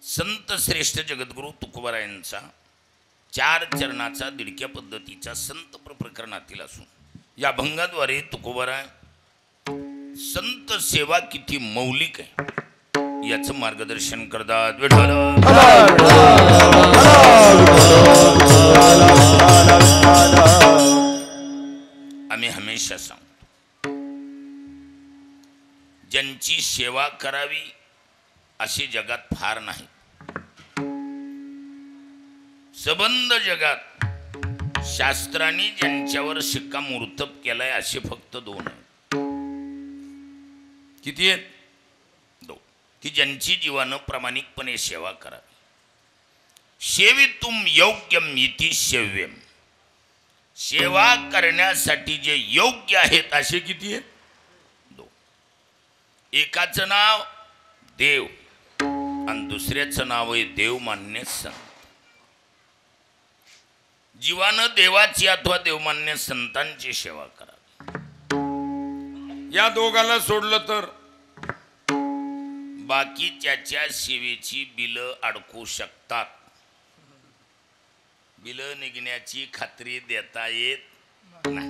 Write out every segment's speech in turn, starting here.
संत श्रेष्ठ जगद्गुरु तुकोबारायांचा 4 चरणाचा दिडक्या पद्धतीचा संत प्रकरणातील असून या भंगाद्वारे तुकोबाराय संत सेवा किती मौलिक आहे याचं मार्गदर्शन करतात. विठ्ठल आम्ही हमेशा सांगतो ज्यांची सेवा करावी असे जगात फार नाही. सबंध जगात शास्त्रांनी ज्यांच्यावर शिक्कामोर्तब केलाय असे फक्त 2 आहेत. किती आहेत? 2 की ज्यांची जीवानं प्रामाणिकपणे सेवा करावी. सेवितुम योग्यम इति सेव्यम, सेवा करण्यासाठी जे योग्य आहेत असे किती आहेत? 2. एकाचं नाव देव आणि दुसऱ्याचं नाव आहे देवमान्य संत. जीवानं देवाची अथवा देवमान्य संतांची सेवा करावी. या दोघाला सोडलं तर बाकीच्या सेवेची बिलं अडकू शकतात. बिलं निघण्याची खात्री देता येत नाही.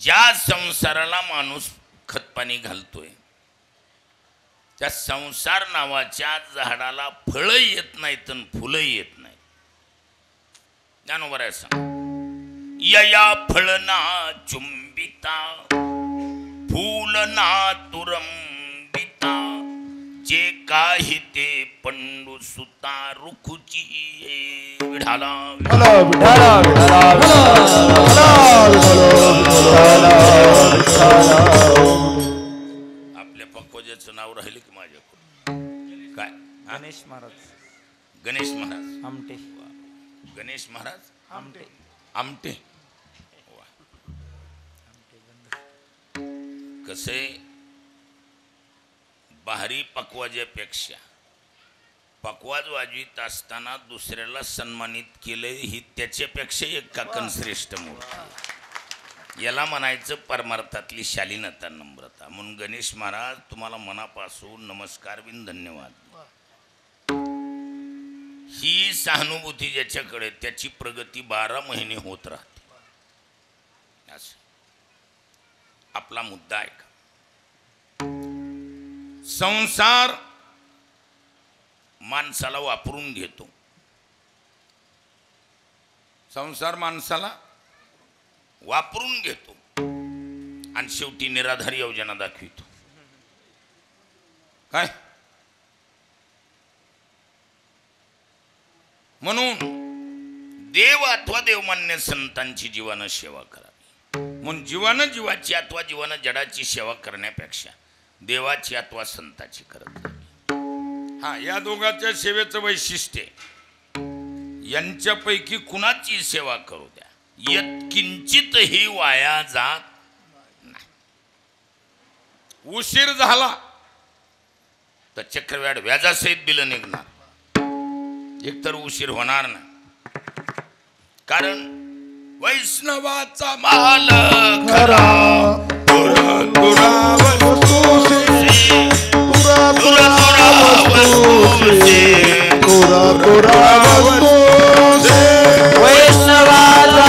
ज्या संसाराला माणूस खतपाणी घालतोय त्या संसार नावाच्या झाडाला फळं येत नाहीत आणि फुलं येत नाहीत. ज्ञानोबा आहे सांग यया फळना चुंबिता फूलना तुरंबिता जे काही ते पंडू सुता रुखुची विढाला आपल्या पक्वजाचं नाव राहिले की माझ्याकडे काय? गणेश महाराज. गणेश महाराज आमटे. गणेश महाराज आमटे. आमटे. कसे बाहेरी पक्वाजापेक्षा पक्वाज वाजवीत असताना दुसऱ्याला सन्मानित केले ही त्याच्यापेक्षा एक काकण श्रेष्ठ मूर्ती. याला म्हणायचं परमार्थातली शालीनता नम्रता. म्हणून गणेश महाराज तुम्हाला मनापासून नमस्कार बिन धन्यवाद. ही सहानुभूती ज्याच्याकडे त्याची प्रगती 12 महिने होत राहते. आपला मुद्दा आहे का? संसार माणसाला वापरून घेतो. संसार माणसाला वापरून घेतो आणि शेवटी निराधारी योजना दाखवितो. काय? म्हणून देव अथवा देवमान्य संतांची जीवानं सेवा करावी. म्हणून जीवानं जीवाची अथवा जीवानं जडाची सेवा करण्यापेक्षा देवाची अथवा संताची करत राहावी. हा या दोघांच्या सेवेचं वैशिष्ट्य यांच्यापैकी कुणाची सेवा करू द्या यत्किंचितही वाया जात नाही. उशीर झाला तर चक्रव्याढ व्याजासहित बिल निघणार. एकतर उशीर होणार नाही. कारण वैष्णवाचा माल खरा तुरा तुरा वस्तुसी तुरा तुरा वस्तुसी तुरा तुरा वस्तुसी वैष्णवाचा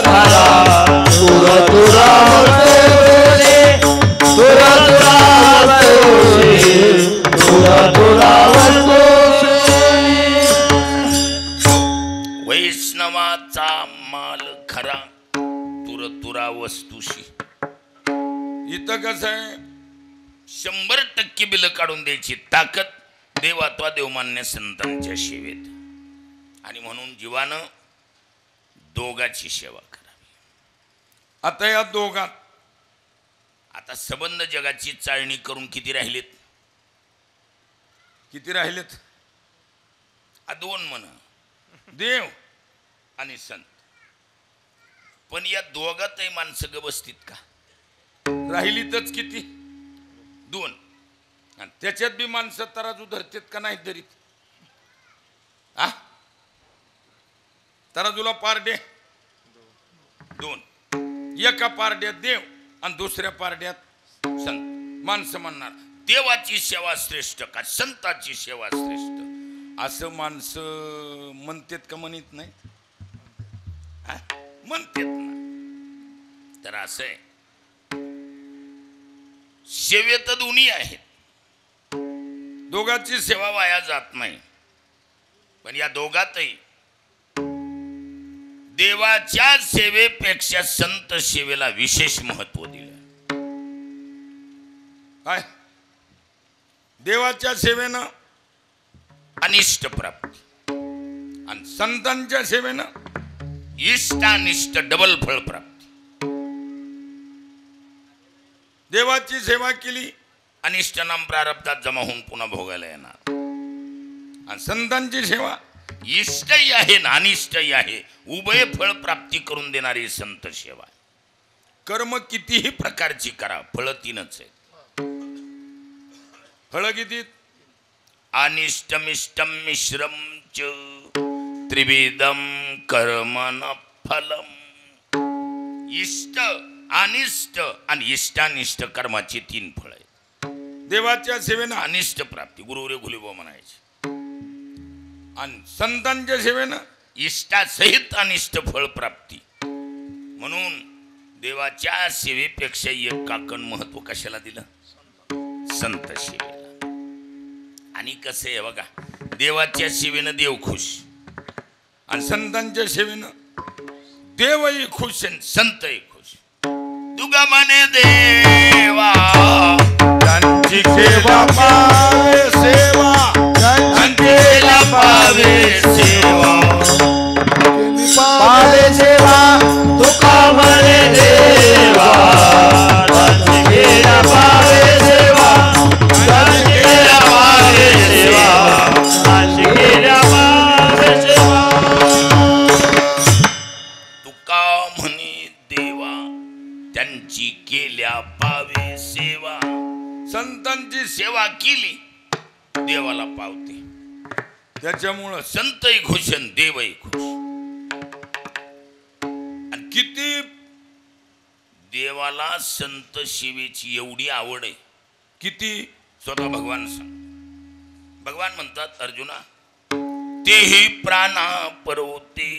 खरा तुरा तुरा वस्तुसी तुरा तुरा वस्तुसी तुरा तुरा वैष्णवाचा माल खरा तुरा वस्तुशी. इथं कसं आहे 100% बिल काढून द्यायची ताकद देव अथवा देवमान्य संतांच्या सेवेत. आणि म्हणून जीवानं दोघाची सेवा करावी. आता या दोघात आता संबंध जगाची चाळणी करून किती राहिलेत? किती राहिलेत? 2 म्हणा देव आणि संत. पण या दोघातही माणसं गवस्थित का राहिलीतच किती? 2. आणि त्याच्यात बी माणसं तराजू धरतेत का नाही धरीत? तराजूला पारडे 2. एका पारड्यात देव आणि दुसऱ्या पारड्यात संत. माणसं म्हणणार देवाची सेवा श्रेष्ठ का संताची सेवा श्रेष्ठ असं माणसं म्हणतात का म्हणत नाही म्हणतात ना. तर असं आहे सेवेत दोन्ही आहेत, दोघांची सेवा वाया जात नाही. पण या दोघातही देवाच्या सेवेपेक्षा संत सेवेला विशेष महत्व दिलं. काय देवाच्या सेवेनं अनिष्ट प्राप्ती आणि संतांच्या सेवेनं इष्टानिष्ट डबल फळ प्राप्ती. देवाची सेवा केली अनिष्ट नाम प्रारब्धात जमा होऊन पुन्हा भोगायला येणार, आणि संतांची सेवा इष्टही आहे ना अनिष्टही आहे, उभय फळ प्राप्ती करून देणारी संत सेवा. कर्म कितीही प्रकारची करा फळ तीनच आहेत. फळ किती? अनिष्टमिष्टम मिश्रम च त्रिविधम कर्मण फलम. इष्ट अनिष्ट आणि इष्टानिष्ट कर्माची तीन फळ आहेत. देवाच्या सेवेनं अनिष्ट प्राप्ती गुरुवरे घुलिबो म्हणायचे, आणि संतांच्या सेवेनं इष्टासहित अनिष्ट फळ प्राप्ती. म्हणून देवाच्या सेवेपेक्षा एक काकण महत्व कशाला दिलं? संत सेवेला. आणि कसं आहे बघा, देवाच्या सेवेनं देव खुश आणि संतांच्या सेवेनं देवही खुश आणि संतही खुश. तुगा म्हणे देवा त्यांची सेवा पावे सेवा, त्यांचेला पावे सेवा पावे सेवा. तुका म्हणे देवा त्यांचेला पावे सेवा, त्यांचेला पावे सेवा, त्यांचेला पावे सेवा. तुका म्हणे देवा त्यांची केल्या पावे सेवा. संतांची सेवा केली देवाला पावते. त्याच्यामुळं संतही खुश आणि देवही खुश. आणि किती देवाला संत सेवेची एवढी आवड आहे, किती स्वतः भगवान सांग. भगवान म्हणतात अर्जुना, तेही प्राणा परवते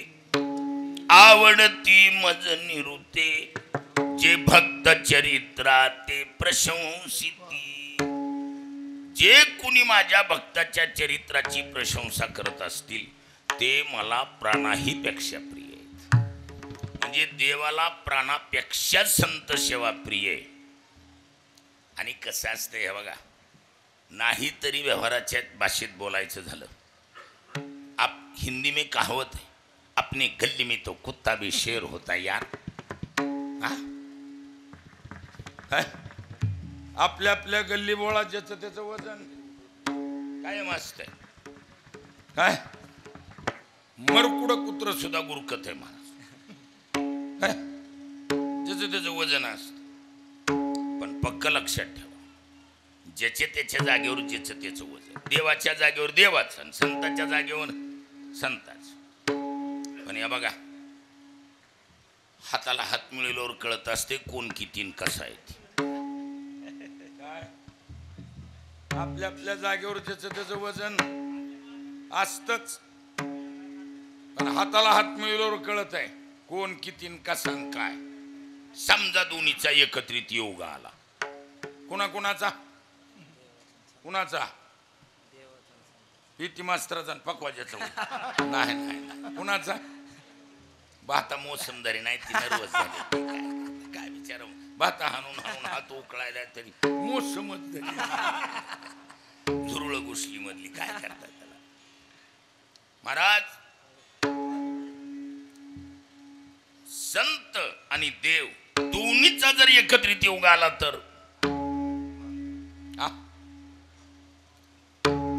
आवडती मज निरुते, जे भक्त चरित्रा ते प्रशंसिती. जे कुणी माझ्या भक्ताच्या चरित्राची प्रशंसा करत असतील ते मला प्राणाही पेक्षा प्रिय आहेत. म्हणजे देवाला प्राणापेक्षा संत सेवा प्रिय आहे. आणि कसं असतं हे बघा, नाही तरी व्यवहाराच्या भाषेत बोलायचं झालं, आप हिंदी में कहावत है, अपने गली में तो कुत्ता भी शेर होता यार. आपल्या आपल्या गल्ली बोळा ज्याचं त्याचं वजन काय मस्त आहे. काय मरकुड कुत्र सुद्धा गुरकत आहे महाराज. ज्याचं त्याचं वजन असतं. पण पक्क लक्षात ठेवा, ज्याचे त्याच्या जागेवर ज्याचं त्याचं वजन. देवाच्या जागेवर देवाचं आणि संतांच्या जागेवर संताचं. पण या बघा, हाताला हात मिळवल्यावर कळत असते कोण किती कसा आहे. आपल्या आपल्या जागेवर ज्याचं त्याचं वजन असतच, पण हाताला हात मिळवल्यावर कळत आहे कोण किती कसा काय. समजा दोन्हीचा एकत्रित योग आला. कुणाचा कुणाचा? पीटी मास्तराचा पकवाजाचा नाही नाही. कुणाचा? भाता मोसमदारी नाही, ती नर्वस झाली. काय विचार, भाता हाणून हाणून हात उकळायला तरी मोसमच झुरळ गोष्टी मधली काय करतात त्याला. महाराज, संत आणि देव दोन्हीचा जर एकत्रित योग आला तर,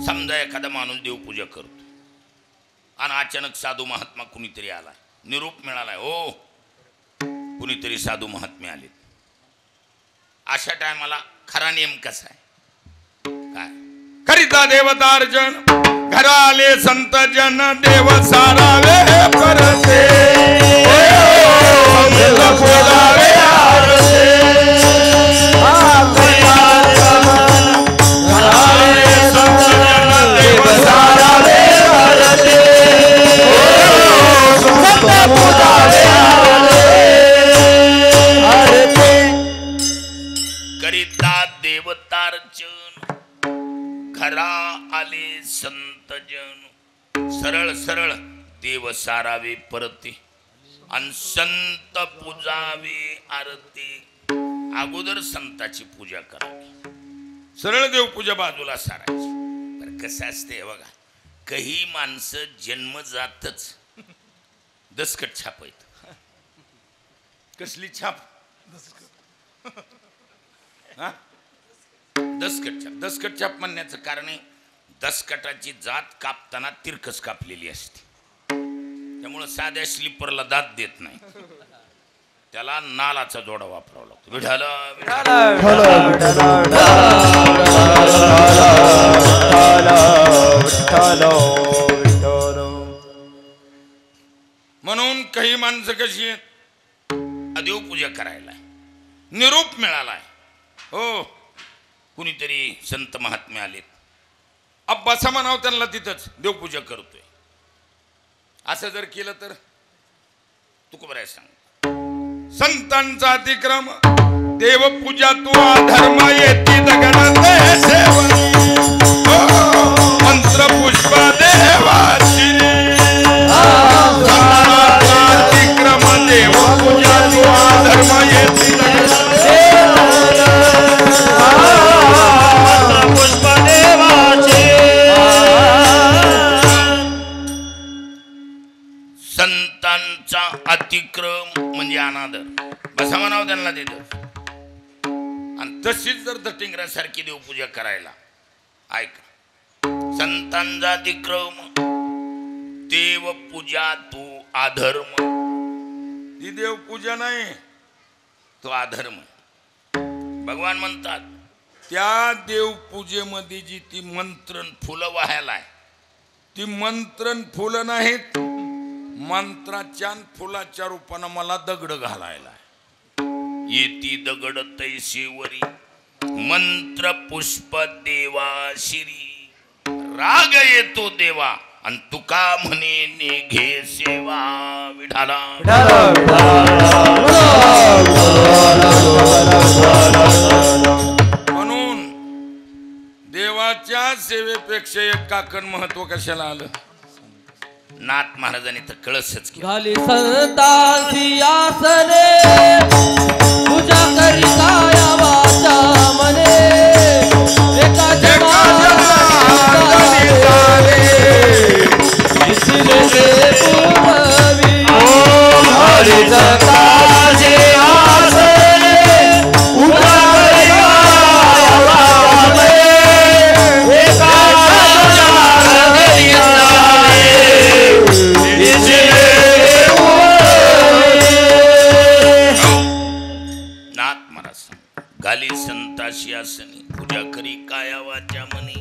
समजा एखादा माणूस देवपूजा करतो आणि अचानक साधू महात्मा कुणीतरी आला, निरोप मिळालाय, हो कुणीतरी साधू महात्मे आले. अशा टायमाला खरा नियम कसा आहे? काय करिता देवतार्जन घराले संत जन देव सारावे परते. घरा आले संत जन सरळ सरळ देव सारावे परते आणि संत पूजावे आरती. अगोदर संताची पूजा करावी, सरळ देवपूजा बाजूला सारायची. पण कसं असते बघा, काही माणसं जन्मजातच दसकट छाप आहेत. कसली छाप? दसकट छाप. दसकट छाप म्हणण्याचं कारण आहे दसकटाची जात कापताना तिरकस कापलेली असते, त्यामुळं साध्या स्लीपरला दात देत नाही, त्याला नालाचा जोडा वापरावा लागतो. म्हणून काही माणसं कशी आहेत, देवपूजा करायला निरोप मिळालाय, हो कुणीतरी संत महात्मे आलेत, अब्बासा म्हणाव त्यांना, तिथंच देवपूजा करतोय. असं जर केलं तर तुकोबराय सांग, संतांचा अतिक्रम देवपूजा तू अधर्म येती दगडात सेवनी, मंत्र पुष्प देवाची अतिक्रम देवपूजा तू अधर्म येती पुष्प देवाचे. संतांचा अतिक्रम म्हणजे अनादर, बसा म्हणावं त्यांना देतो. आणि तशीच जर दटिंगरासारखी देवपूजा करायला, ऐका, संतांचा अतिक्रम देवपूजा तू अधर्म, ही देवपूजा नाही, तो अधर्म. भगवान म्हणतात त्या देवपूजेमध्ये जी ती मंत्रण फुलं वाहायला, ती मंत्रण फुलं नाहीत, मंत्राच्या फुलाच्या रूपानं मला दगड घालायला येती. दगड तैसेवरी मंत्र पुष्प देवा शिरी, राग येतो देवा आणि तुका म्हणे निघे सेवा. विठाला म्हणून देवाच्या सेवेपेक्षा एक काकण महत्व कशाला आलं? नाथ महाराजांनी तर कळसच केलं. घाली संतांची आसने पूजा करी काया वाचा मने, एका घाली संताशी आसनी पूजा करी काया वाचा मनी,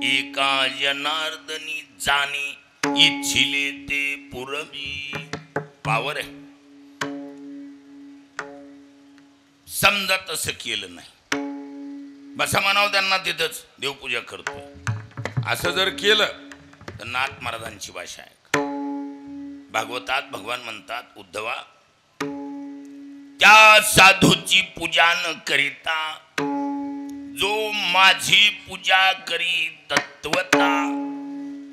एका जनार्दनी जाणी इच्छिले ते पुरवी. पावर आहे, समजा तसं केलं नाही, बसा म्हणावं त्यांना तिथंच देवपूजा करतो. असं जर केलं तर नाथ महाराजांची भाषा आहे. भागवतात भगवान म्हणतात, उद्धवा त्या साधूची पूजा न करिता जो माझी पूजा करी तत्वता,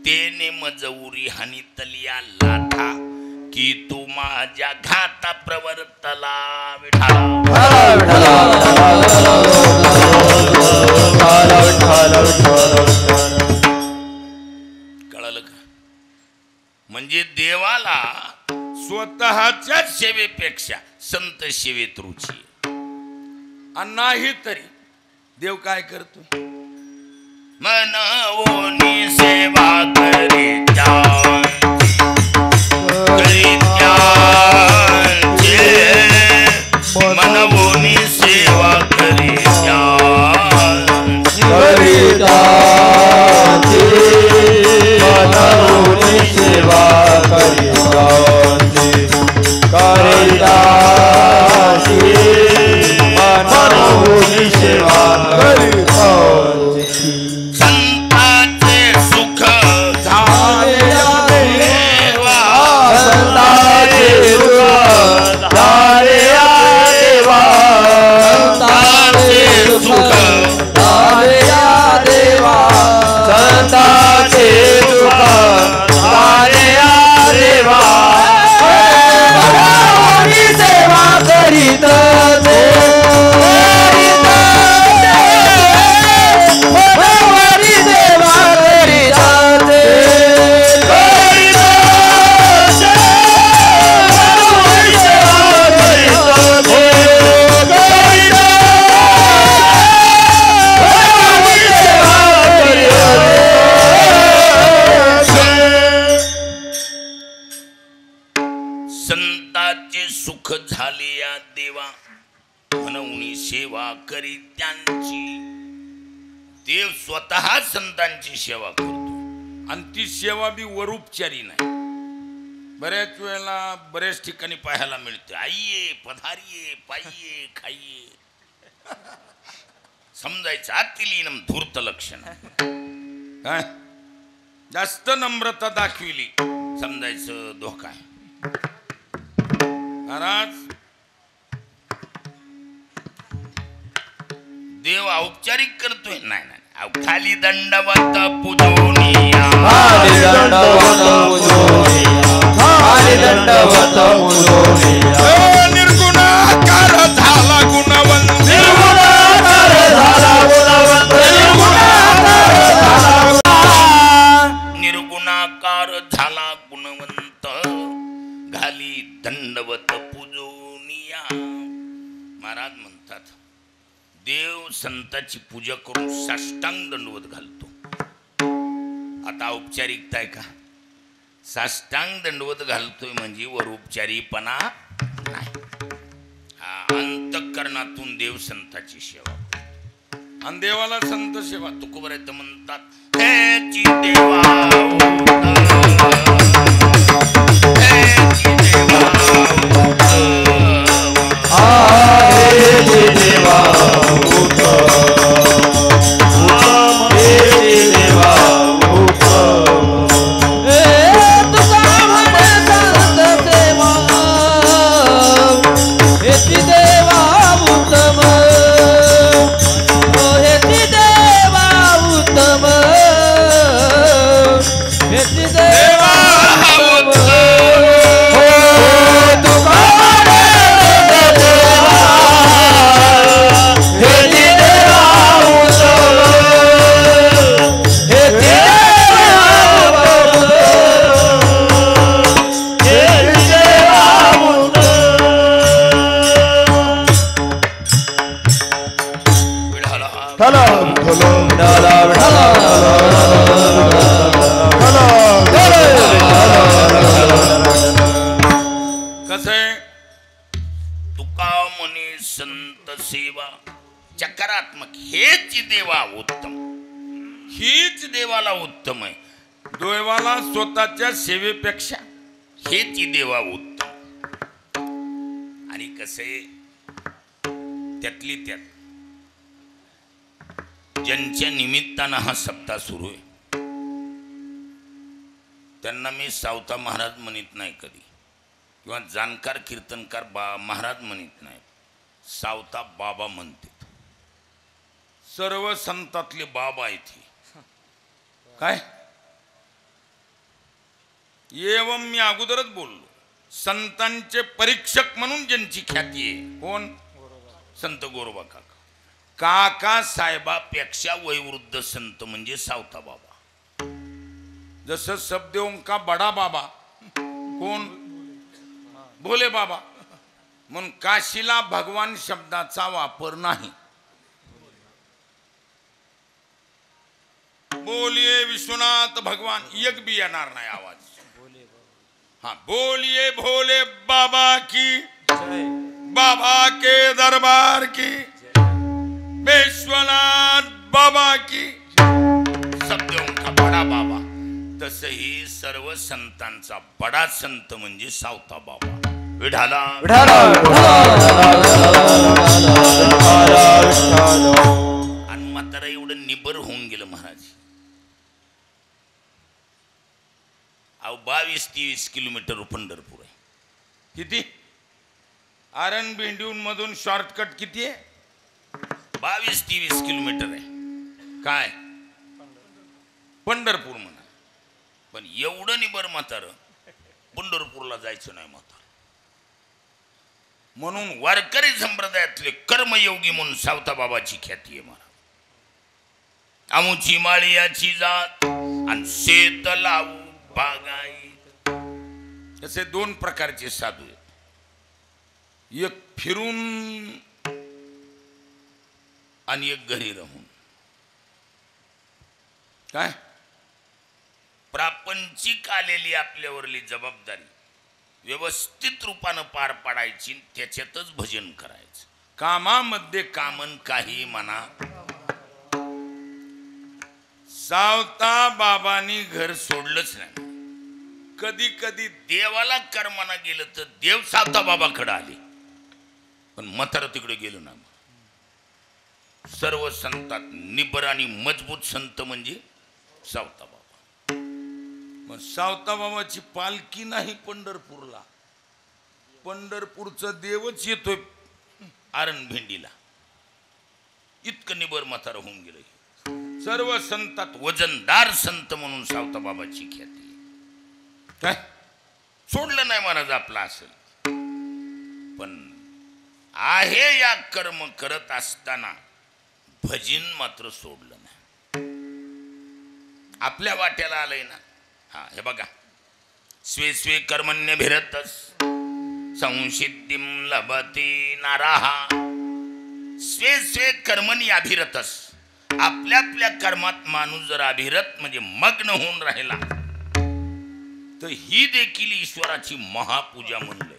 तेने मजौरी हानी तलिया लाथा, की तू माझ्या घाता प्रवर्तला. कळलं का? म्हणजे देवाला स्वतःच्या सेवेपेक्षा संत सेवेत रुची, आणि नाही तरी देव काय करतो? मनवोनी सेवा करीत्या मनवोनी सेवा करीत्या मनवोनी सेवा करीत्या मनवोनी सेवा करीत्या. संताचे सुख झाले देवा, संताचे सुख झाले देवा, संताचे सुख झाले देवा, पुजवणी सेवा करी त्यांची. देव स्वतः संतांची सेवा करतो आणि ती सेवा बी वरूपचारी नाही. बऱ्याच वेळेला बऱ्याच ठिकाणी पाहायला मिळते, आइये पधारिये पाहिये खाइये. समजायचं आतिलीनम धूर्त लक्षण. काय जास्त नम्रता दाखविली समजायचं धोका आहे. महाराज देव औपचारिक करतोय नाही नाही. खाली दंडवत पुजोनिया, खाली दंडवत पुजोनिया, खाली दंडवत पुजोनिया. निर्गुणाकार झाला गुणवंत, निर्गुणाकार झाला गुणवंत, निर्गुणाकार झाला गुणवंत. घाली दंडवत पुजोनिया. महाराज म्हणतात देव संताची पूजा करून साष्टांग दंडवत घालतो. आता औपचारिकता आहे का? साष्टांग दंडवत घालतोय म्हणजे वरोपचारीपणा नाही. अंतःकरणातून देव संताची सेवा. आणि देवाला संत सेवा तुकोबरायत म्हणतात हेची देवा चकारात्मक हेच देवा उत्तम. हीच देवाला उत्तम आहे. देवाला स्वतःच्या सेवेपेक्षा हेच देवा उत्तम. आणि कसे त्यातली त्यात ज्यांच्या निमित्तानं हा सप्ताह सुरू आहे त्यांना मी सावता महाराज म्हणत नाही कधी, किंवा जाणकार कीर्तनकार महाराज म्हणत नाही. सावता बाबा म्हणते. सर्व संतातले बाबा आहेत. काय एवं मी अगोदरच बोललो. संतांचे परीक्षक म्हणून ज्यांची ख्याती आहे कोण? संत गोरोबा काका. काका साहेबापेक्षा वयोवृद्ध संत म्हणजे सावता बाबा. जसं सबदेव का बडा बाबा कोण? भोले बाबा. म्हणून काशीला भगवान शब्दाचा वापर नाही. बोलिए विश्वनाथ भगवान एक भी येणार नाही आवाज. हाँ बोलिए भोले बाबा की, बाबा के दरबार की, विश्वनाथ बाबा की. सबदेव का बडा बाबा. तसही सर्व संतांचा बडा संत म्हणजे सावता बाबा. विठाला आणि म्हातारा एवढं निबर होऊन गेलं महाराज. 22-23 किलोमीटर पंढरपूर आहे. किती? आरण भेंडीहून मधून शॉर्टकट किती आहे? 22-23 किलोमीटर आहे. काय पंढरपूर म्हणा. पण एवढं निबर म्हातार पंढरपूरला जायचं नाही म्हातार. म्हणून वारकरी संप्रदायातले कर्मयोगी म्हणून सावता बाबाची ख्याती आहे महाराज. आमुची माळियाची जात आणि शेत लावू बागायत. असे दोन प्रकारचे साधू आहेत. एक फिरून आणि एक घरी राहून. काय प्रापंचिक आलेली आपल्यावरली जबाबदारी व्यवस्थित रूपानं पार पाडायची, त्याच्यातच भजन करायचं. कामामध्ये कामन काही म्हणा, सावता बाबांनी घर सोडलंच नाही. कधी कधी देवाला कर्माना गेलं तर देव सावता बाबाकडे आले, पण म्हातारं तिकडे गेलो ना. सर्व संतात निबर आणि मजबूत संत म्हणजे सावता बाबा. मग सावता बाबाची पालखी नाही पंढरपूरला, पंढरपूरचा देवच येतोय आरण भेंडीला. इतकं निबर म्हातारं होऊन गेलं. सर्व संतात वजनदार संत म्हणून सावता बाबाची ख्याती. काय सोडलं नाही महाराज आपला असेल, पण आहे या कर्म करत असताना भजन मात्र सोडलं नाही. आपल्या वाट्याला आलंय ना. हा हे बघा, स्वे स्वे कर्मण्यभिरतस संसिद्धिं लभते नरः. स्वे स्वे कर्मणी अभिरतस. आपल्या आपल्या कर्मात माणूस जर अभिरत म्हणजे मग्न होऊन राहिला तर ही देखील ईश्वराची महापूजा म्हणले.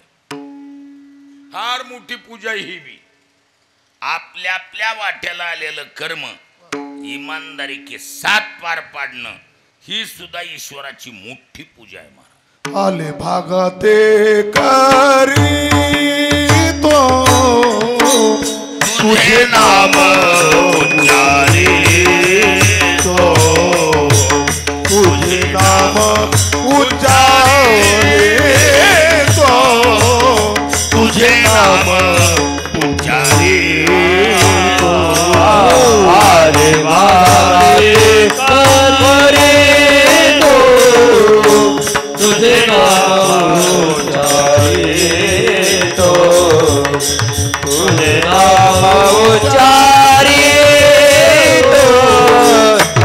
फार मोठी पूजा ही बी. आपल्या आपल्या वाट्याला आलेलं कर्म इमानदारी के साथ पार पाडणं ही सुद्धा ईश्वराची मोठी पूजा आहे महाराज. आले भागते करी तो तुझे नाम उच्चारे तो, तुझे नाम उच्चारे तो, तुझे नाम उच्चारे तो. आले भागते करी तो तुझे नाम उच्चारे तो, तुझे नाम उच्चारे तो,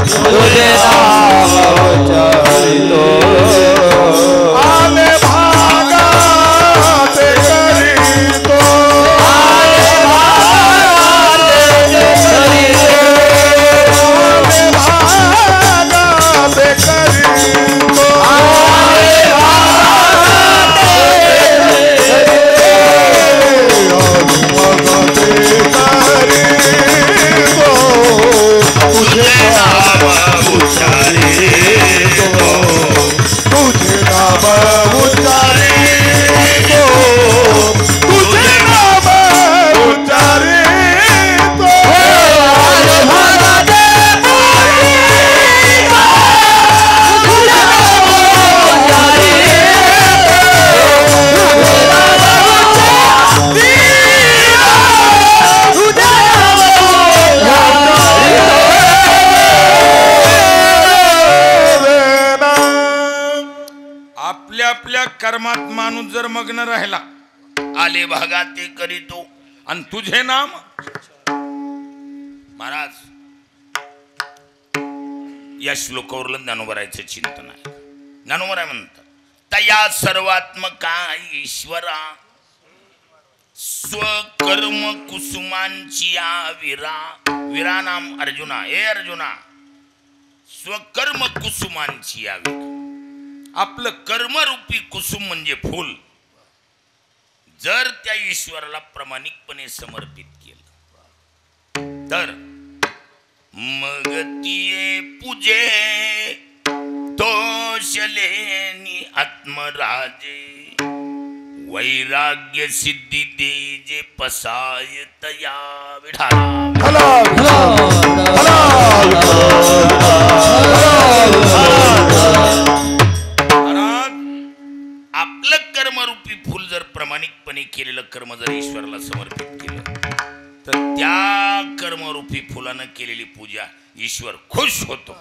तुझे नाम उच्चारे तो. आले भागते करी तो, आले भागते करी तो, आले भागते करी तो, आले तुझे नाम उच्चारे तो, तुझे नाम उच्चारे तो, तुझे नाम उच्चारे तो. आले भागते आपल्या कर्मात माणूस जर मग्न राहिला, आले भागात ते करीतो आणि तुझे नाम. महाराज या श्लोकावरलं ज्ञानोबरायचं चिंतन आहे. ज्ञानोबराय म्हणतात, तया सर्वात्मका ईश्वरा स्वकर्म कुसुमांची विरा. विरा नाम अर्जुना. ए अर्जुना, स्वकर्म कुसुमांची विरा. आपलं कर्मरूपी कुसुम म्हणजे फूल जर त्या ईश्वराला प्रामाणिकपणे समर्पित केलं तर मग तिये पूजे तोषलेनी आत्मराजे. वैराग्य सिद्धी देजे पसाय तया विढाला. आपलं कर्मरूपी फूल जर प्रामाणिकपणे केलेलं कर्म जर ईश्वराला समर्पित केलं तर त्या कर्मरूपी फुलानं केलेली पूजा ईश्वर खुश होतो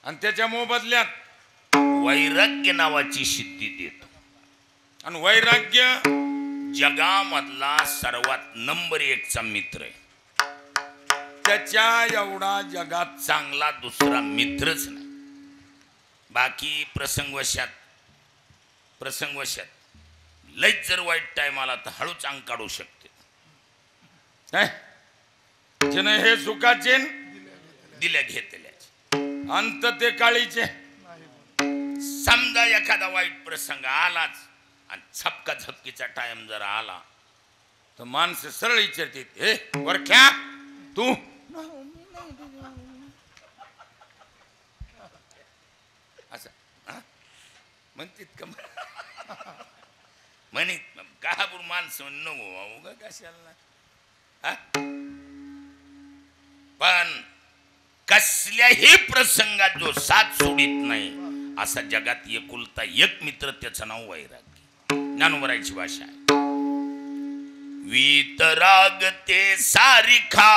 आणि त्याच्या मोबदल्यात वैराग्य नावाची सिद्धी देतो. आणि वैराग्य जगामधला सर्वात नंबर 1चा मित्र आहे. त्याच्या एवढा जगात चांगला दुसरा मित्रच नाही. बाकी प्रसंगवशात लयच जर वाईट टाइम आला तर हळूच अंग काढू शकते. हे सुखाचे दिल्या घेतल्याचे अंत ते काळीचे. समजा एखादा वाईट प्रसंग आलाच आणि झपका झपकीचा टाइम जर आला तर माणसं सरळ विचारते हे वरख्या तू असं म्हणतीत का म्हणे का माणसं नको कशाला पण कसल्याही प्रसंगात जो साथ सोडित नाही असा जगात एकुलता एक मित्र त्याचं नाव वैराग्य. ज्ञानोबराची भाषा आहे. वीतराग ते सारिखा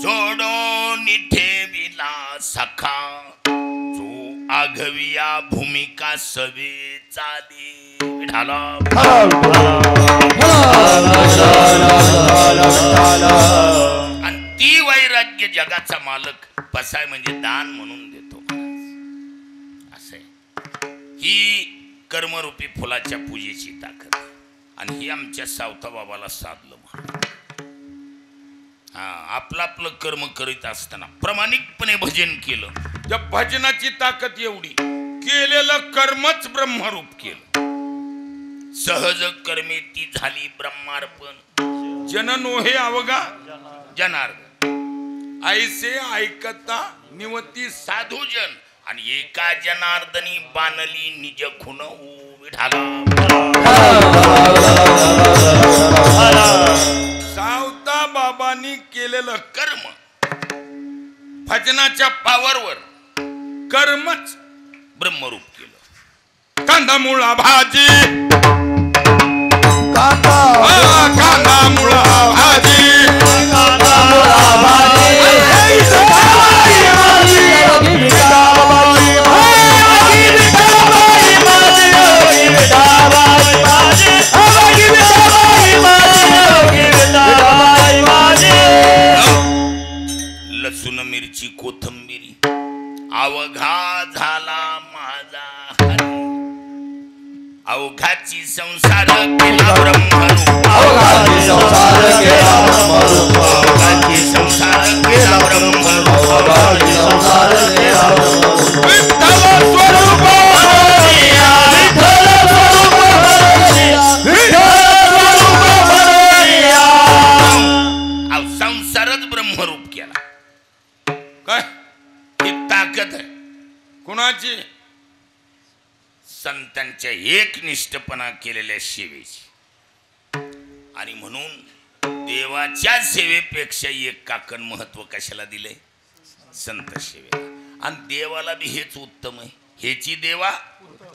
जोडून ठेविला सखा जो आघविया भूमिका सवे चाली ढाला. आणि ती वैराग्य जगाचा मालक बसाय म्हणजे दान म्हणून देतो. असे ही कर्मरूपी फुलाच्या पूजेची ताकद आणि ही आमच्या सावता बाबाला साधलं. आपलं आपलं कर्म करीत असताना प्रामाणिकपणे भजन केलं. त्या भजनाची ताकद एवढी केलेलं कर्मच ब्रह्मरूप केलं. सहज कर्मे ती झाली ब्रह्मार्पण जन नोहे अवघा जनार्दन ऐसे ऐकता निवती साधूजन आणि एका जनार्दनी बानली निज खुन विठाला. सावता बाबांनी केलेलं कर्म भजनाच्या पावरवर कर्मच ब्रह्मरूप केलं. कांदा मुळा भाजी कांदा मुळा भाजी लसूण मिरची कोथंबिरी अवघा झाला माझा अवघाची संसार केला ब्रह्मरूप. अवघाची संसार केला ब्रह्मरूप. अवघाची संसार केला ब्रह्मरूप. अवघाची संसार केला ब्रह्मरूप. विठ्ठल स्वरूप भरोसिया विठ्ठल स्वरूप भरोसिया विठ्ठल स्वरूप भरोसिया. संसारच ब्रह्मरूप केला. काय ही ताकद आहे कुणाची? संतांच्या एकनिष्ठपणा केलेल्या सेवेची. आणि म्हणून देवाच्या सेवेपेक्षा एक काकण महत्व कशाला दिले? संत सेवेला. आणि देवाला बी हेच उत्तम आहे. हेची देवा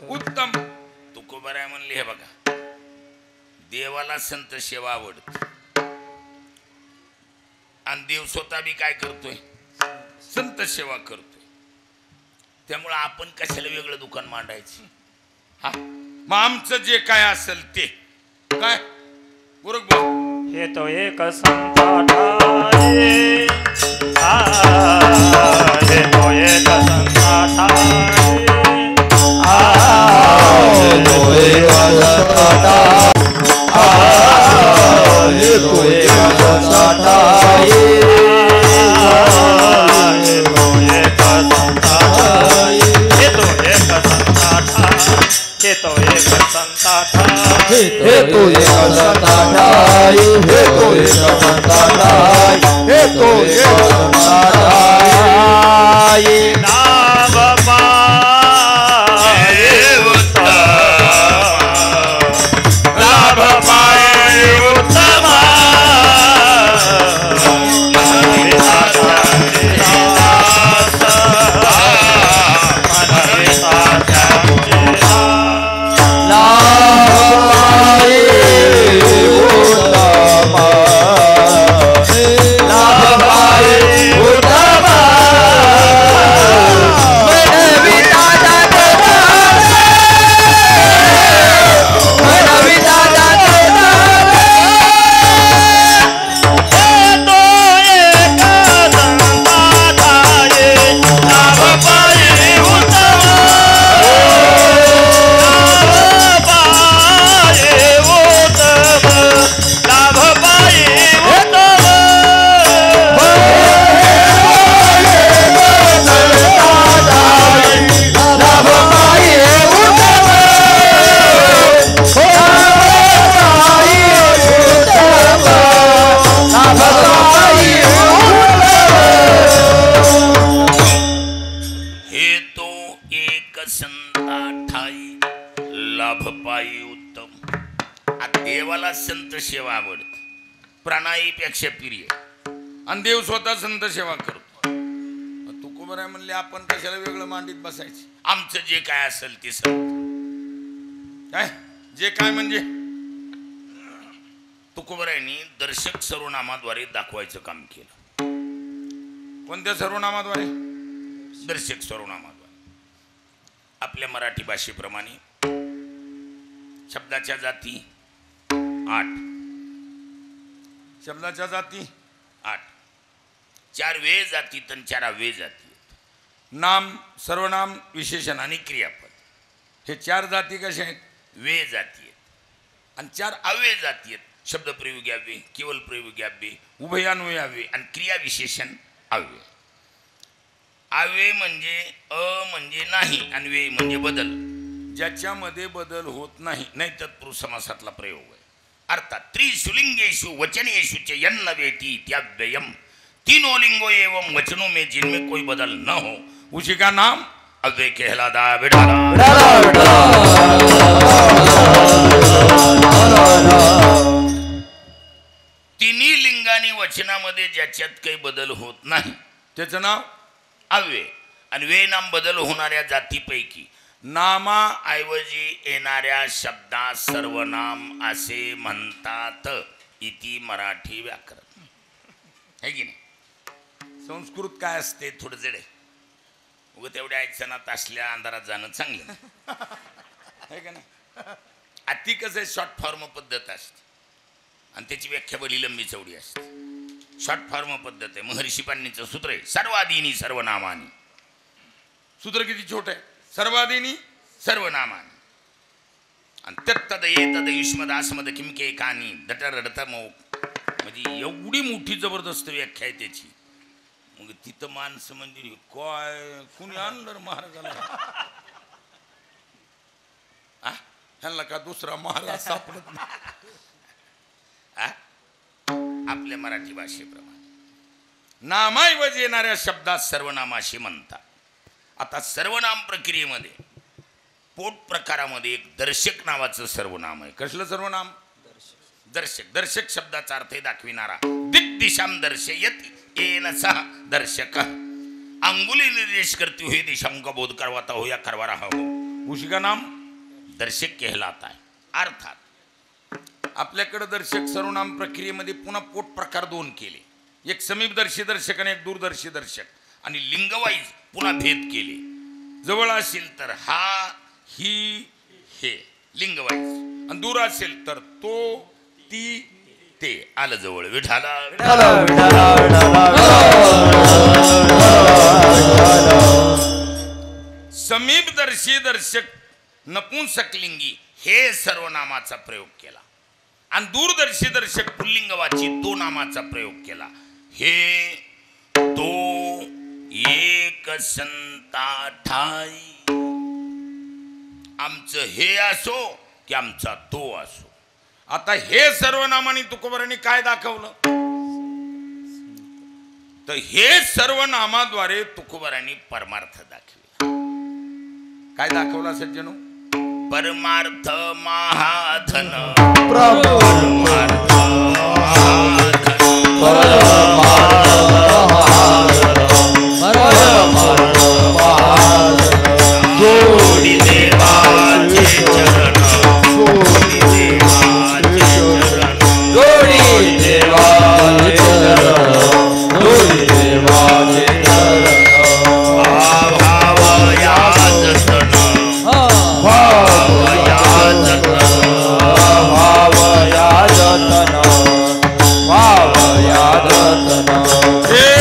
उत्तम. तुकोबाराय म्हणले हे बघा देवाला संत सेवा आवडते आणि देव स्वतः बी काय करतोय? संत सेवा करतोय. त्यामुळे आपण कशाला वेगळं दुकान मांडायची? हा मग आमचं जे काय असेल ते काय बरोबर हे तो एक संताठाये हे तो एक संताठाये हे तो एक संताठाये हे तो एक संताठाये हे तो एक संताठाये हे तो एक संताठाये हे तो एक संताठाये हे तो एक संताठाये हे तो एक संताठाये हे तो एक संताठाये. नाम पाये लाभ पाये उत्तम लाभ पाये उत्तम संता ठाई लाभ पायी उत्तम. देवाला संत सेवा आवडते, प्राणाईपेक्षा प्रिय, आणि देव स्वतः संत सेवा करतो. तुकोबर आहे म्हणले आपण कशाला वेगळं मांडीत बसायचं. आमचं जे काय असेल ते संत. काय जे काय म्हणजे तुकोबरायांनी दर्शक सर्वनामाद्वारे दाखवायचं काम केलं. कोणत्या सर्वनामाद्वारे? दर्शक सर्वनामाद्वारे. आपल्या मराठी भाषेप्रमाणे शब्दाच्या जाती 8, शब्दाच्या जाती 8, 4 वे जाती तर 4 अव्यय जाती. नाम, सर्वनाम, विशेषण आणि क्रियापद हे 4 जाती कशा आहेत? वे जाती आहेत आणि 4 अव्यय जाती आहेत. शब्द प्रयोगी अव्यय, केवळ प्रयोगी अव्यय, उभयान्वयी अव्यय आणि क्रिया विशेषण अव्यय. अव्यय म्हणजे म्हणजे नाही आणि व्यय म्हणजे बदल. ज्याच्यामध्ये बदल होत नाही नाही तत्पुरुष समासातला प्रयोग आहे. अर्थात त्रिशुलिंगेषु वचनेषु च यन्न वेति इत्याव्ययम तीनों लिंगो एवं वचनों में जिनमें कोई बदल न हो उसी का नाम अव्यय कहलाता. बिठाला तिन्ही लिंगानी वचनामध्ये ज्याच्यात काही बदल होत नाही त्याचं नाव अव्यय. आणि वे नाम बदल होणाऱ्या जातीपैकी नामाऐवजी येणाऱ्या शब्दात सर्वनाम असे म्हणतात. इति मराठी व्याकरण. है की नाही? संस्कृत काय असते थोडं जडे. उगं तेवढ्या ऐकसनात असल्या अंधारात जाणं चांगलं आहे का नाही? अति कसं शॉर्ट फॉर्म पद्धत असते आणि त्याची व्याख्या बरी लंबी चौडी असते. शॉर्ट फॉर्म पद्धत आहे. महर्षी पाणीचं सूत्र आहे सर्वादीनी सर्वनामानी. सूत्र किती छोट आहे? सर्वादीनी सर्वनामानी. आणि तद येतद युष्मदासमद किमके कानी दटर रडतमोक. म्हणजे एवढी मोठी जबरदस्त व्याख्या आहे त्याची. मग तिथं माणसं म्हणजे काय कुणी आणलं महाराजाला? ह्यांना का दुसरा महाराज सापडत नाही? आपल्या मराठी भाषेप्रमाणे नामाऐवजी येणाऱ्या शब्दात सर्वनाम असे म्हणतात. आता सर्वनाम प्रक्रियेमध्ये पोट प्रकारामध्ये एक दर्शक नावाचं सर्वनाम आहे. कसलं सर्वनाम? दर्शक. दर्शक शब्दाचा अर्थ दाखविणारा. दिग्दिशाम दर्शयति येन सह दर्शक. अंगुली निर्देश करती हुई दिशाओं का बोध करवाता हो या करवा रहा हो उसी का नाम दर्शक कहलाता है. अर्थात आपल्याकडे दर्शक सर्वनाम प्रक्रियेमध्ये पुन्हा पोट प्रकार 2 केले. एक समीपदर्शी दर्शक आणि एक दूरदर्शी दर्शक. आणि लिंगवाईज पुन्हा भेद केले. जवळ असेल तर हा ही हे लिंगवाईज, आणि दूर असेल तर तो ती ते. आलं जवळ विठाला. समीपदर्शी दर्शक नपुंसकलिंगी हे सर्वनामाचा प्रयोग केला आणि दूरदर्शी दर्शक पुल्लिंगवाची तो नामाचा प्रयोग केला. हे तो एक संता ठाई. आमचं हे असो की आमचा तो असो. आता हे सर्वनामाने तुकोबरांनी काय दाखवलं? तर हे सर्वनामाद्वारे तुकोबरांनी परमार्थ दाखवला. काय दाखवला सज्जनो? परमार्थ महाधन. परमार्थ जोडी देवाचे चरण. जोडी देवाचे चरण. जोडी देवाचे चरण. जोडी देवाचे चरण. भाव या जतन. भाव या जतन. भाव या जतन. भाव या जतन. हे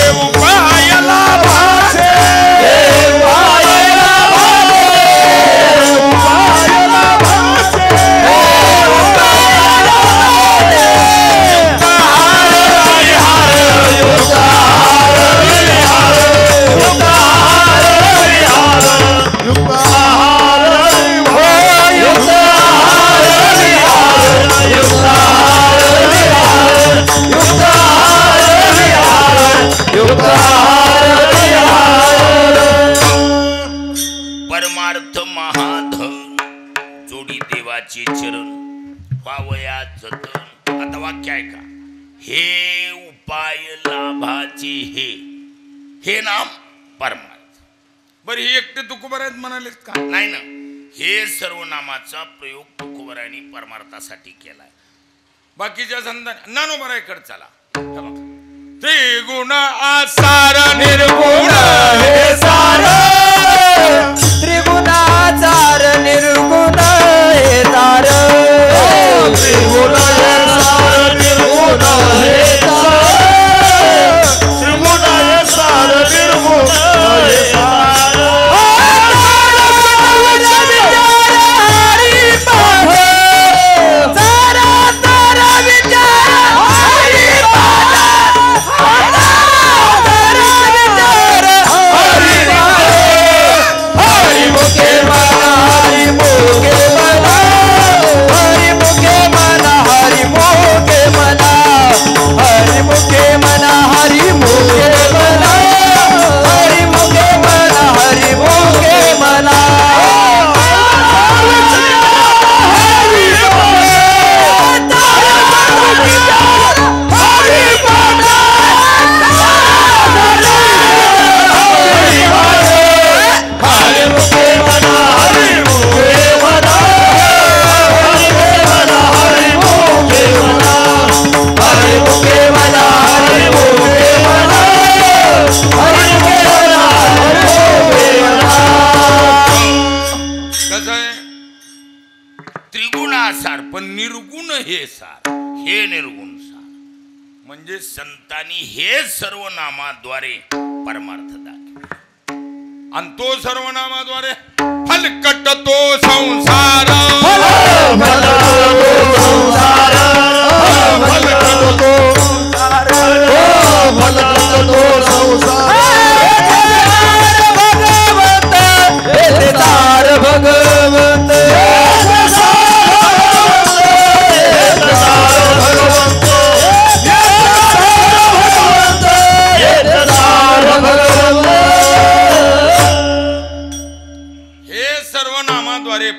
ऐका. हे उपाय लाभाचे हे नाम परमार्थ. बरं ही एकटे तुकोबारायत म्हणालेत का? नाही ना, हे सर्व नामाचा प्रयोग तुकोबारायांनी परमार्थासाठी केलाय. बाकीच्या संतान ज्ञानोबारायकडे चला. त्रिगुण आसार निर्गुण हे सार त्रिगुणाचार निर्गुण हे तार त्रिगुण हे सार निर्गुण हे तार त्रिगुण हे सार निर्गुण हे तार हरी पाठ सारा तारा विचार हरी पाठ म्हणजे संतांनी हे सर्व नामाद्वारे परमार्थ दाखवले. आणि तो सर्वनामाद्वारे फलकट तो संसार भगवंत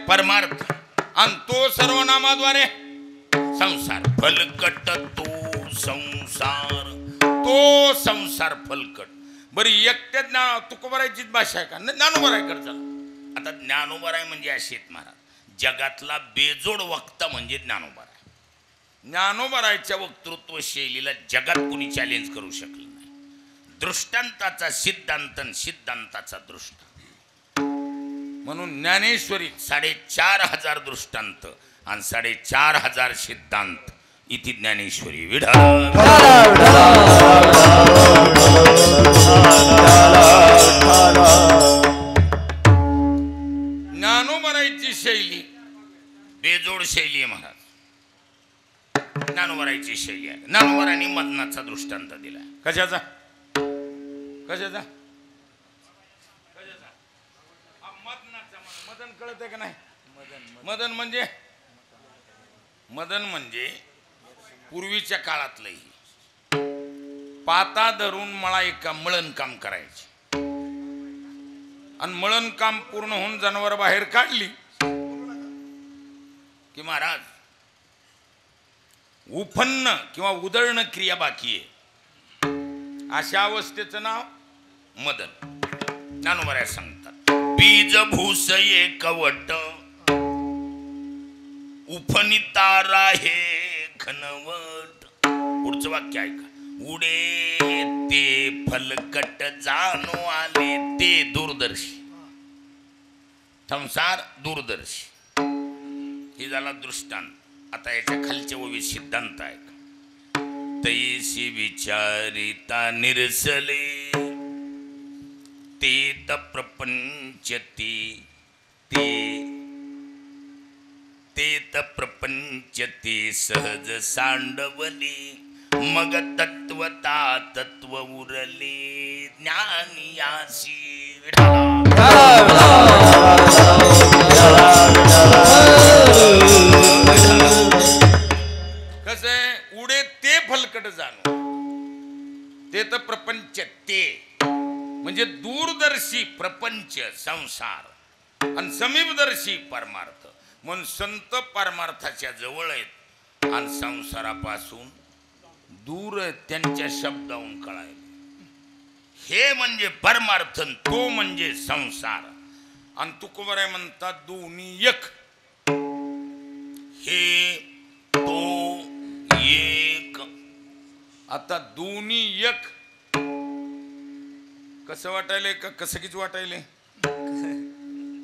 परमार्थ आणि तो सर्वनामाद्वारे संसार. फलकट तो संसार फलकट. बरी एकट्या तुकोबारायचीच भाषा आहे का? ज्ञानोबारायकडे चला. आता ज्ञानोबाराय म्हणजे असेत महाराज, जगातला बेजोड वक्ता म्हणजे ज्ञानोबाराय. ज्ञानोबारायच्या वक्तृत्व शैलीला जगात कुणी चॅलेंज करू शकलं नाही. दृष्टांताचा सिद्धांत, सिद्धांताचा दृष्टांत. म्हणून ज्ञानेश्वरी 4,500 दृष्टांत आणि 4,500 सिद्धांत इति ज्ञानेश्वरी. विठ्ठल ज्ञानोबारायची शैली बेजोड शैली आहे महाराज. ज्ञानोबारायची शैली आहे. ज्ञानोबारायांनी मदनाचा दृष्टांत दिला. कशाचा? मदन कळत आहे का नाही? मदन म्हणजे पूर्वीच्या काळातलंही पाता धरून मळण काम करायचे आणि मळण काम पूर्ण होऊन जनावर बाहेर काढली की महाराज उफन्न किंवा उदळण क्रिया बाकी आहे. अशा अवस्थेचं नाव मदन. ज्ञानोबाराय सांगतात बीज भूस एकवट उफनितारा हे घनवट. पुढचं वाक्य ऐका. उडे ते फलकट जाणो आले ते दूरदर्शी. संसार दूरदर्शी ही झाला दृष्टांत. आता याच्या खालच्या ओवी सिद्धांत आहे. तैसी विचारिता निरसले ते प्रपंचती ते प्रपंचती सहज सांडवली मग तत्वता तत्व उरले ज्ञानियासी. कसं आहे? उडे ते फलकट जाणो ते तर प्रपंच ते म्हणजे दूरदर्शी प्रपंच संसार आणि समीपदर्शी परमार्थ. म्हणून संत परमार्थाच्या जवळ आहेत आणि संसारापासून दूर त्यांच्या शब्दाहून कळायला. हे म्हणजे परमार्थ, तो म्हणजे संसार. आणि तुकोबराय म्हणतात दोन्ही एक. हे तो एक. आता दोन्ही एक कसं वाटायलंय का कसं किती वाटायले?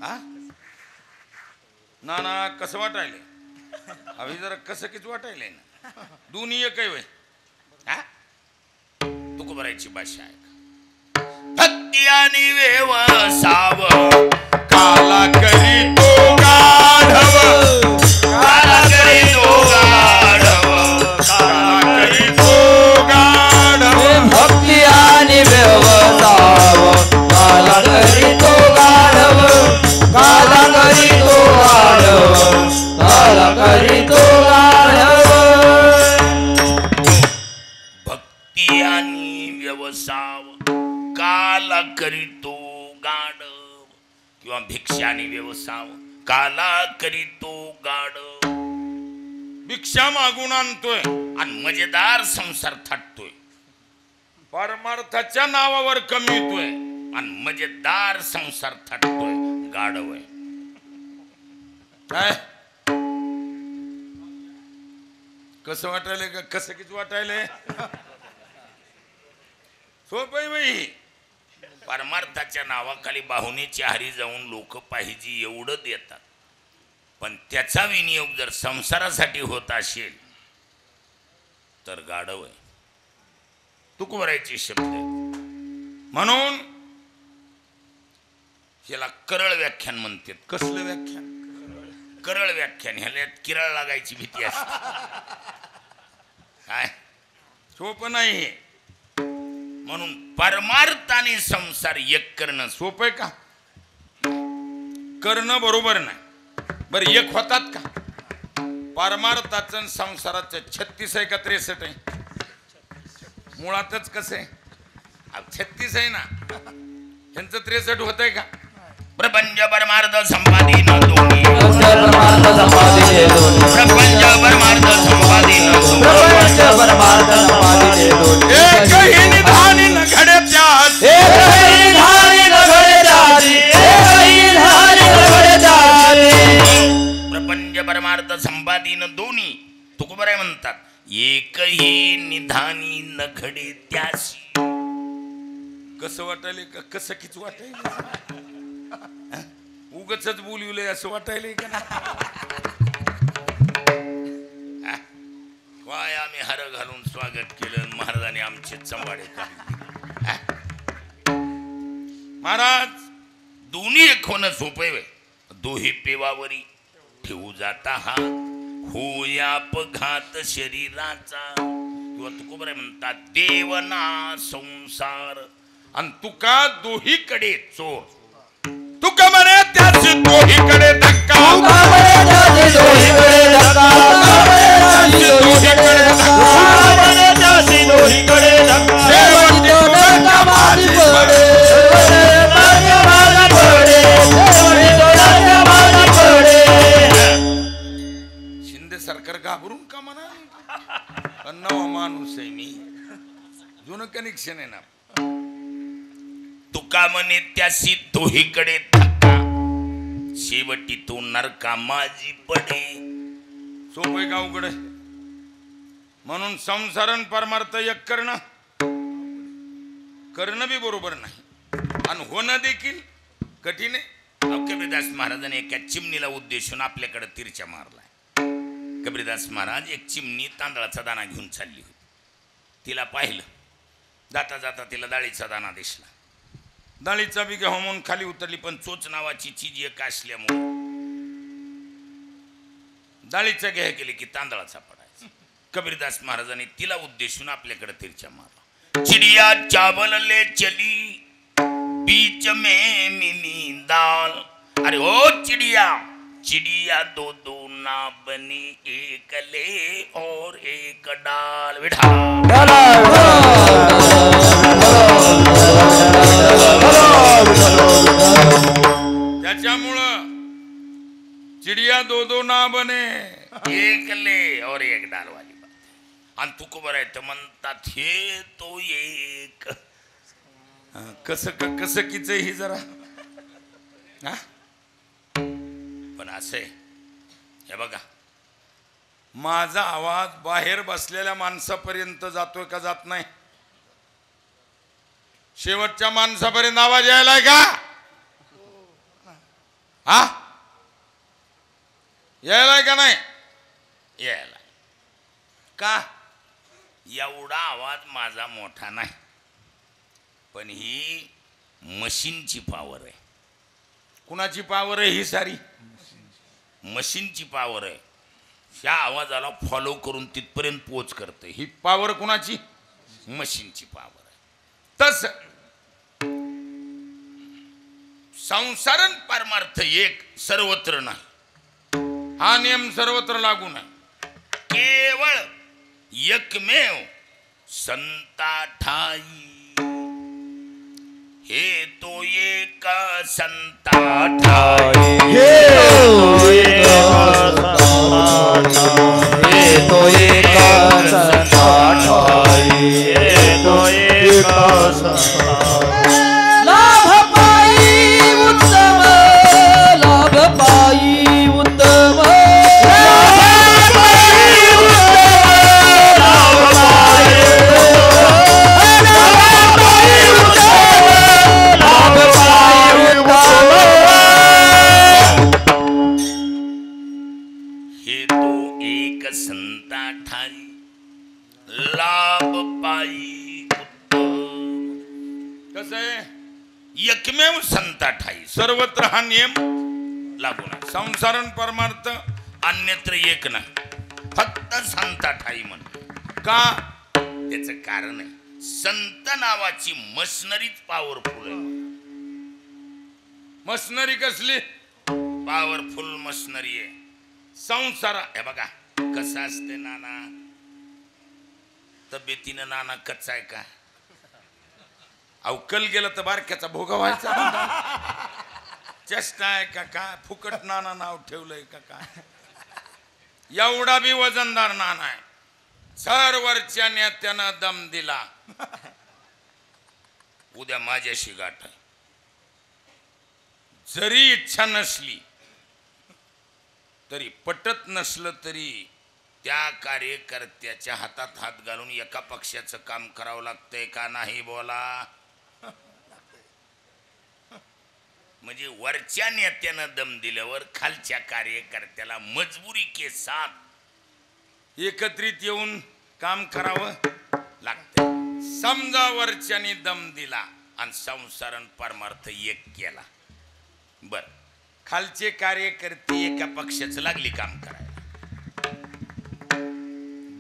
हा ना कसं वाटायले? अभि जरा कसं किती वाटायले ना. दोन्ही एक आहे वय. हा तुकोबरायची भाषा आहे. भक्ती आणि व्यवसाव काला करी तो गाढव, काला करी तो गाढव, काला करी तो गाढव. भक्ती आणि व्यवसाव काला करी तो गाढव, काला करी तो गाढव, काला करी तो गाढव. भक्ती आणि व्यवसाव काला करीतो गाढव, किंवा भिक्षा आणि व्यवसाव काला करीतो गाढव. भिक्षा मागून आणतोय आणि मजेदार संसार थाटतोय. परमार्थाच्या नावावर कमी येतोय आणि मजेदार संसार थाटतोय. गाढव आहे. काय कसं वाटायलंय का कसं किती वाटायलंय? सोपय बाई. परमार्थाच्या नावाखाली बाहुनीच्या हारी जाऊन लोक पाहिजे एवढं देतात, पण त्याचा विनियोग जर संसारासाठी होत असेल तर गाढव आहे. तुकोबरायचे शब्द आहे. म्हणून याला करळ व्याख्यान म्हणतात. कसलं व्याख्यान? करळ व्याख्यान. ह्याला किरळ लागायची भीती असते. काय सोपं नाही हे. म्हणून परमार्थ आणि संसार एक करणं सोपं आहे का? करणं बरोबर नाही. बरं एक होतात का? परमार्थाचं आणि संसाराचं 36 आहे का 63 आहे? मुळातच कसं आहे? 36 आहे ना. ह्यांचं 63 होत आहे का? प्रपंच परमार्थ संपादी न दोन्ही. परमार्थ संपादिते दोन्ही. प्रपंच परमार्थ संपादी न प्रपंच परमार्थ संपादिते दोन्ही. एकही निधानी न घडे त्यास, एकही धारी न घडे त्यासी, एकही धारी न घडे त्यासी. प्रपंच परमार्थ संपादी न दोन्ही. तुकोबराय म्हणतात एकही निधानी न घडे त्यासी. कसं वाटायले का कसं किच वाटायले? उगच बोलवलंय असं वाटायलंय का? वाय आम्ही हार घालून स्वागत केलं. महाराजांनी आमचे चंबाडे काढले. महाराज दोन्ही एक होणं सोपे वे. दोही पेवावरी ठेवू जाता हा होया अपघात शरीराचा. किंवा तुकोबराय म्हणतात देवना संसार. आणि तुका दोहीकडे चोर. तुका म्हणे त्याची दोहीकडे धक्का. तुका म्हणे त्याची दोहीकडे धक्का. दोहीकडे तुका म्हणे त्याची दोहीकडे धक्का. शेवटी तो धक्का मागे पडे. मागे मागे पडे. शेवटी तो धक्का मागे पडे. शिंदे सरकार घाबरून का म्हणा? नवा माणूस आहे मी. जुनं कनेक्शन आहे ना. तुका म्हणे त्याशी दोहीकडे धक्का. शेवटी तो नरका माझी पडे. सोपय का उघड? म्हणून संसारण परमार्थ एक करणं बी बरोबर नाही आणि होणं देखील कठीण आहे. कबीरदास महाराजांनी एका चिमणीला उद्देशून आपल्याकडे तिरच्या मारलाय. कबीरदास महाराज एक चिमणी तांदळाचा दाणा घेऊन चालली होती. तिला पाहिलं. जाता जाता तिला डाळीचा दाणा दिसला. डाळीचा बी घ्यावं म्हणून खाली उतरली, पण चोच नावाची चीज एक असल्यामुळे डाळीचा घ्या केली की तांदळाचा पडायचा. कबीरदास महाराजांनी तिला उद्देशून आपल्याकडे तिरच्या मारला. चिडिया चावल ले चली बीच में मिली दाल. अरे ओ चिड़िया चिड़िया दो दो ना बनी एक ले और एक डाल. बिठा त्याच्यामुळं चिडिया दो दो ना बने एक ले और एक डाल वाली बात. आणि तुकोबर आहे तर म्हणतात हे तो एक. कसं किच ही जरा हा. पण असे हे बघा, माझा आवाज बाहेर बसलेल्या माणसापर्यंत जातोय का जात नाही? शेवटच्या माणसापर्यंत आवाज यायलाय का? हा, यायलाय का नाही? यायला का? एवढा आवाज माझा मोठा नाही, पण ही मशीनची पॉवर आहे. कुणाची पावर आहे ही सारी? मशीनची पॉवर आहे. ह्या आवाजाला फॉलो करून तिथपर्यंत पोच करते. ही पावर कुणाची? मशीनची पॉवर आहे. तस संसारण परमार्थ एक सर्वत्र नाही. हा नियम सर्वत्र लागू नाही. केवळ एकमेव संता ठाई. हे तो एक संता ठाई. तो एक लाभ पायी उत्तम, लाभ पायी उत्तम, हे तो एक संता ठाई. लाभ पायी उत्तम. कसं आहे? एकमेव संता ठाई. सर्वत्र हा नियम लागू नाही. संसारण परमार्थ अन्यत्र एक नाही, फक्त संता ठाई म्हणतो. का? त्याचं कारण आहे, संत नावाची मशनरीच पॉवरफुल आहे. मशनरी कसली? पॉवरफुल मशनरी आहे. संसारा हे बघा कसं असते नाना, तब्येतीनं नाना कच्चा आहे का? अवकल गेलं तर बारक्याचा भोगा व्हायचा. चेष्टा आहे का काय? फुकट नाना नाव ठेवलंय का काय? एवढा बी वजनदार नाना आहे. सर्वरच्या नेत्यानं दम दिला. उद्या माझ्याशी गाठ आहे. जरी इच्छा नसली तरी, पटत नसलं तरी त्या कार्यकर्त्याच्या हातात हात घालून एका पक्षाचं काम करावं लागतंय का नाही बोला? म्हणजे वरच्या नेत्यानं दम दिल्यावर खालच्या कार्यकर्त्याला मजबुरी के साथ एकत्रित येऊन काम करावं लागतंय. समजा वरच्यानी दम दिला आणि संसारण परमार्थ एक केला, बर खालचे कार्यकर्ते एका पक्षाचं लागली काम करायला.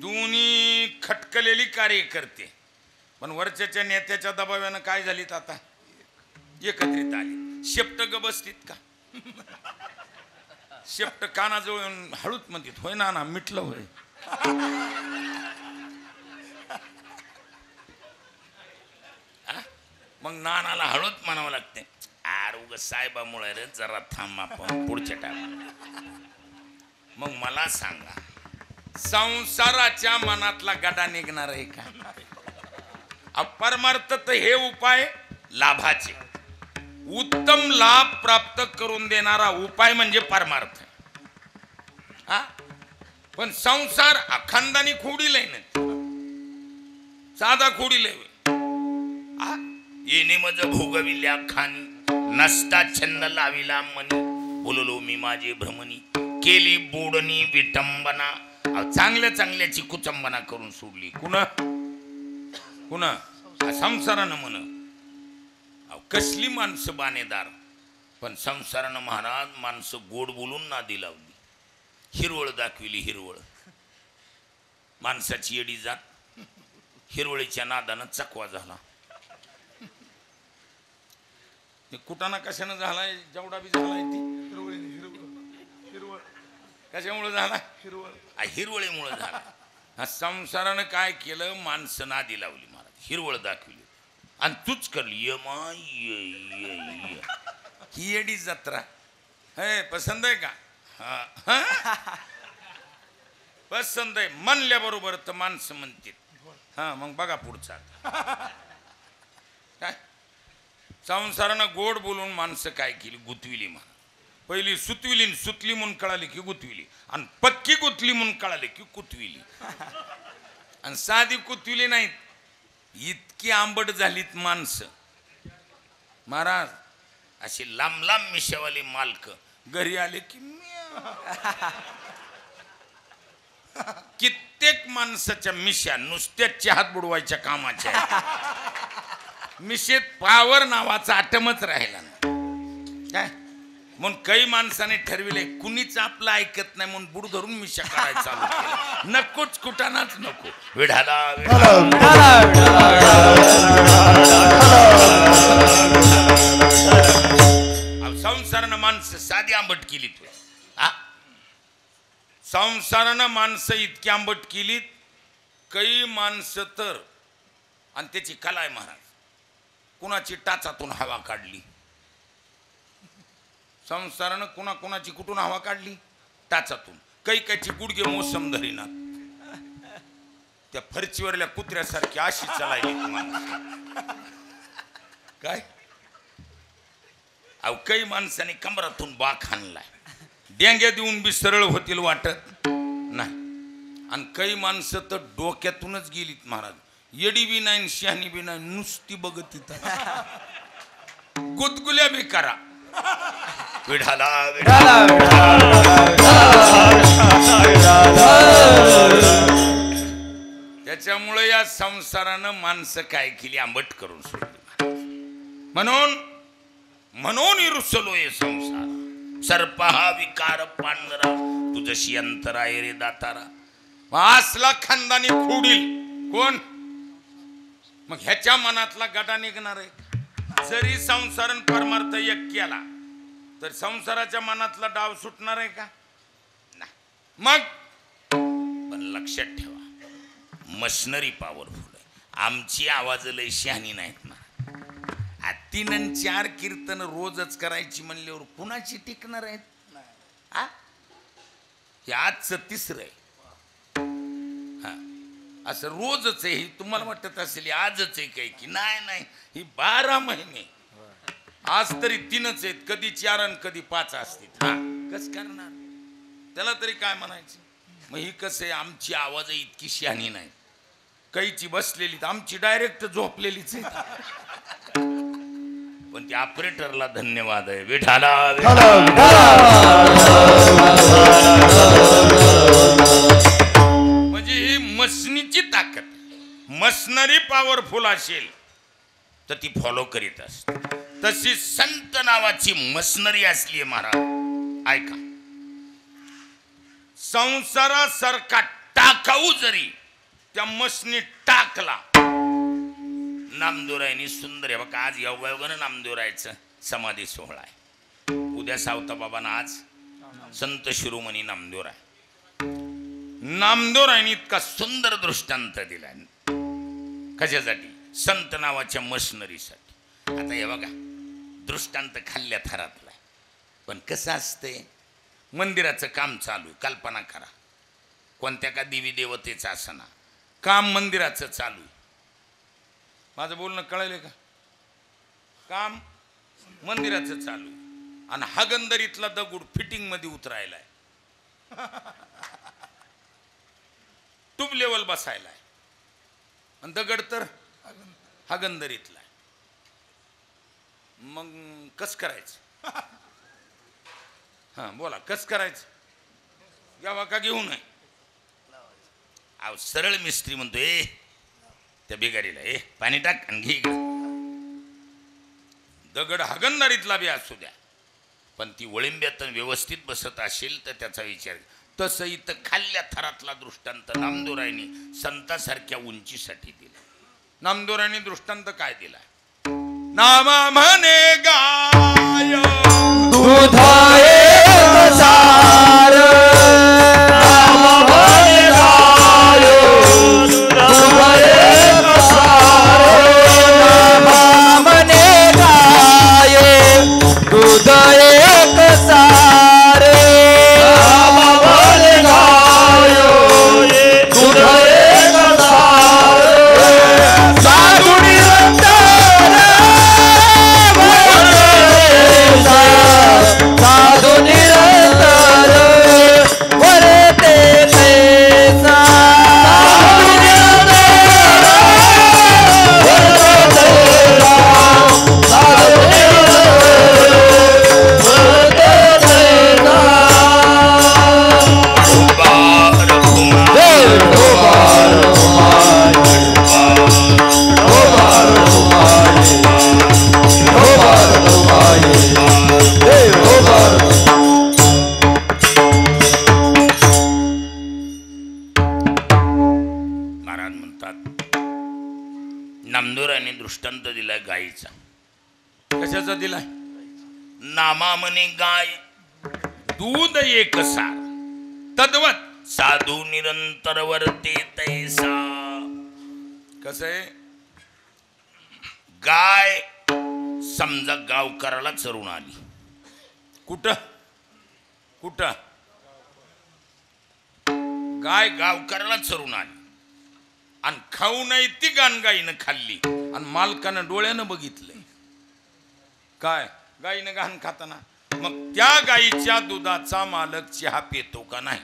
दोन्ही खटकलेली कार्यकर्ते पण वरच्याच्या नेत्याच्या दबाव्यानं काय झालीत आता? एकत्रित आली. शेपट ग बसतीत का? शेपट कानाजवळ येऊन हळूच म्हणतात, होय ना ना मिटलं होय. मग नानाला हळूच म्हणावं लागते, आर उग साहेबामुळे रे, जरा थांब आपण पुढच्या टायमाला. मग मला सांगा, संसाराच्या मनातला गडा निघणार आहे का? अपरमार्थ तर हे उपाय लाभाचे उत्तम लाभ प्राप्त करून देणारा उपाय म्हणजे परमार्थ. हा, पण संसार अखंडानी खोडील ना, साधा खोडील. येणे मज भोगविल्या खानी, नसता छंद लाविला मनी, बोललो मी माझे भ्रमणी, केली बोडणी विटंबना. चांगल्या चांगल्याची कुचंबना करून सोडली. कुणा कुणा? संसारानं म्हण. कसली माणसं बाणेदार, पण संसारानं महाराज माणसं गोड बोलून नादी लावली. हिरवळ दाखविली. हिरवळ माणसाची येडी जात हिरवळीच्या नादानं चकवा झाला. कुटाणा कशानं झालाय? जेवढा बी झालाय ती कशामुळे झाला? हिरवळीमुळे झाला. हा, संसारानं काय केलं? माणसं नादी लावली महाराज, हिरवळ दाखविली आणि तूच करली. ही येडी जत्रा हे पसंत आहे का? पसंत आहे म्हणल्याबरोबर तर माणसं म्हणतील. हा मग बघा पुढचा काय. संसारानं गोड बोलून माणसं काय केली, गुतविली म्हणा. पहिली सुतविली, सुतली म्हणून कळाली की गुतविली, आणि पक्की गुतली म्हणून कळाली की कुतविली. आणि साधी कुतविली नाहीत, इतकी आंबट झालीत माणसं महाराज. अशी लांब लांब मिशावाली मालक घरी आले की कित्येक माणसाच्या मिशा नुसत्या चहात बुडवायच्या कामाच्या. मिशेत पावर नावाचा आटमच राहिला ना काय. म्हणून काही माणसाने ठरविले कुणीच आपलं ऐकत नाही म्हणून बुड धरून मिशा करायला चालू केलं. नकोच कुटाणाच नको. विढाला संसारानं माणसं साधी आंबट केली. तू संसारानं माणसं इतकी आंबट केलीत, काही माणसं तर. आणि त्याची कला आहे महाराज. कुणाची टाचातून हवा काढली संसारानं, कुणाची कुठून हवा काढली टाचातून. काही कायची गुडघे मोसम धरीना, त्या फरचीवरल्या कुत्र्यासारखी अशी चालायली काय. अहो काही माणसाने कमरातून बाक हाणलाय, डेंग्या देऊन बी सरळ होतील वाटत नाही. आणि काही माणसं तर डोक्यातूनच गेलीत महाराज. येडी बी नाही शहाणी बी नाही, नुसती बघत तिथं गुदगुल्या बी करा. विढाला त्याच्यामुळे या संसारानं माणसं काय केली, आंबट करून सोडली. म्हणून रुसलो ये संसार. सर्पहा विकार पांढरा तुझशी अंतराय रे दातारा. असला खानदानी खोडील कोण. मग ह्याच्या मनातला गडा निघणार आहे. जरी संसारण परमार्थ एक केला तर संसाराच्या मनातला डाव सुटणार आहे का. मग पण लक्षात ठेवा मशनरी पॉवरफुल आहे. आमची आवाज लय शहाणी नाहीत ना. 3 4 कीर्तन रोजच करायची म्हणल्यावर कुणाची टिकणार आहेत. हे आजचं 3रं आहे. हा असं रोजच आहे. तुम्हाला वाटत असेल आजच आहे काय की नाही, ही 12 महिने. आज तरी 3च आहेत, कधी 4 आणि कधी 5 असतील. हा कस करणार त्याला तरी काय म्हणायचं. मग ही कसं आहे, आमची आवाज इतकी शहाणी नाही. काहीची बसलेली, आमची डायरेक्ट झोपलेलीच आहे. पण त्या ऑपरेटरला धन्यवाद आहे. विठाला म्हणजे ही मशनीची ताकद. मशनरी पॉवरफुल असेल तर ती फॉलो करीत असते. तशी संत नावाची मशनरी असली आहे महाराज. ऐका, संसारासारखा टाकाऊ जरी त्या मशनी टाकला. नामदेवरायांनी सुंदर आहे बघा. आज योगायोगानं नामदेवरायचं समाधी सोहळा आहे. उद्या सावता बाबांना आज संत शिरोमणी नामदेवराय. नामदेवरायांनी इतका सुंदर दृष्टांत दिला. कशासाठी? संत नावाच्या मशनरीसाठी. आता हे बघा दृष्टांत खाल्ल्या थरातला आहे. पण कसं असते, मंदिराचं काम चालू आहे. कल्पना करा कोणत्या का देवी देवतेचं असना काम मंदिराचं चालू आहे. माझं बोलणं कळलं का. काम मंदिराचं चालू आहे आणि हागंदरीतला दगड फिटिंग मध्ये उतरायला आहे. ट्यूब लेवल बसायला आहे आणि दगड तर हागंदरीतला आहे. मग कस करायचं. हा बोला कस करायचं. यावा का घेऊ नये. अहो सरळ मिस्त्री म्हणतो ए त्या बिगारीला ए पाणी टाक आणि घे. दगड हागंदारीतला बी असू द्या पण ती वळिंब्यात व्यवस्थित बसत असेल तर त्याचा विचार. तसं इथं खाल्ल्या थरातला दृष्टांत नामदेवरायांनी संतासारख्या उंचीसाठी दिला. नामदेवरायांनी दृष्टांत काय दिला. नामा म्हणे गाय दुधाए सार. नामा म्हणे गाय दुधाए सार. नामा म्हणे गाय दुधाए सार. नामा म्हणे गाय दिलाय नामा म्हणे गाय दूध एक सार तद्वत साधू निरंतर वर्ते तैसा. कसं आहे गाय समजा गावकऱ्याला चरून आली. कुठं कुठं गाय गावकऱ्याला चरून आली आणि खाऊ नाही ती गायीनं खाल्ली आणि मालकानं डोळ्यानं बघितलंय काय गायीनं घाण खाताना. मग त्या गायीच्या दुधाचा मालक चहा पितो का नाही?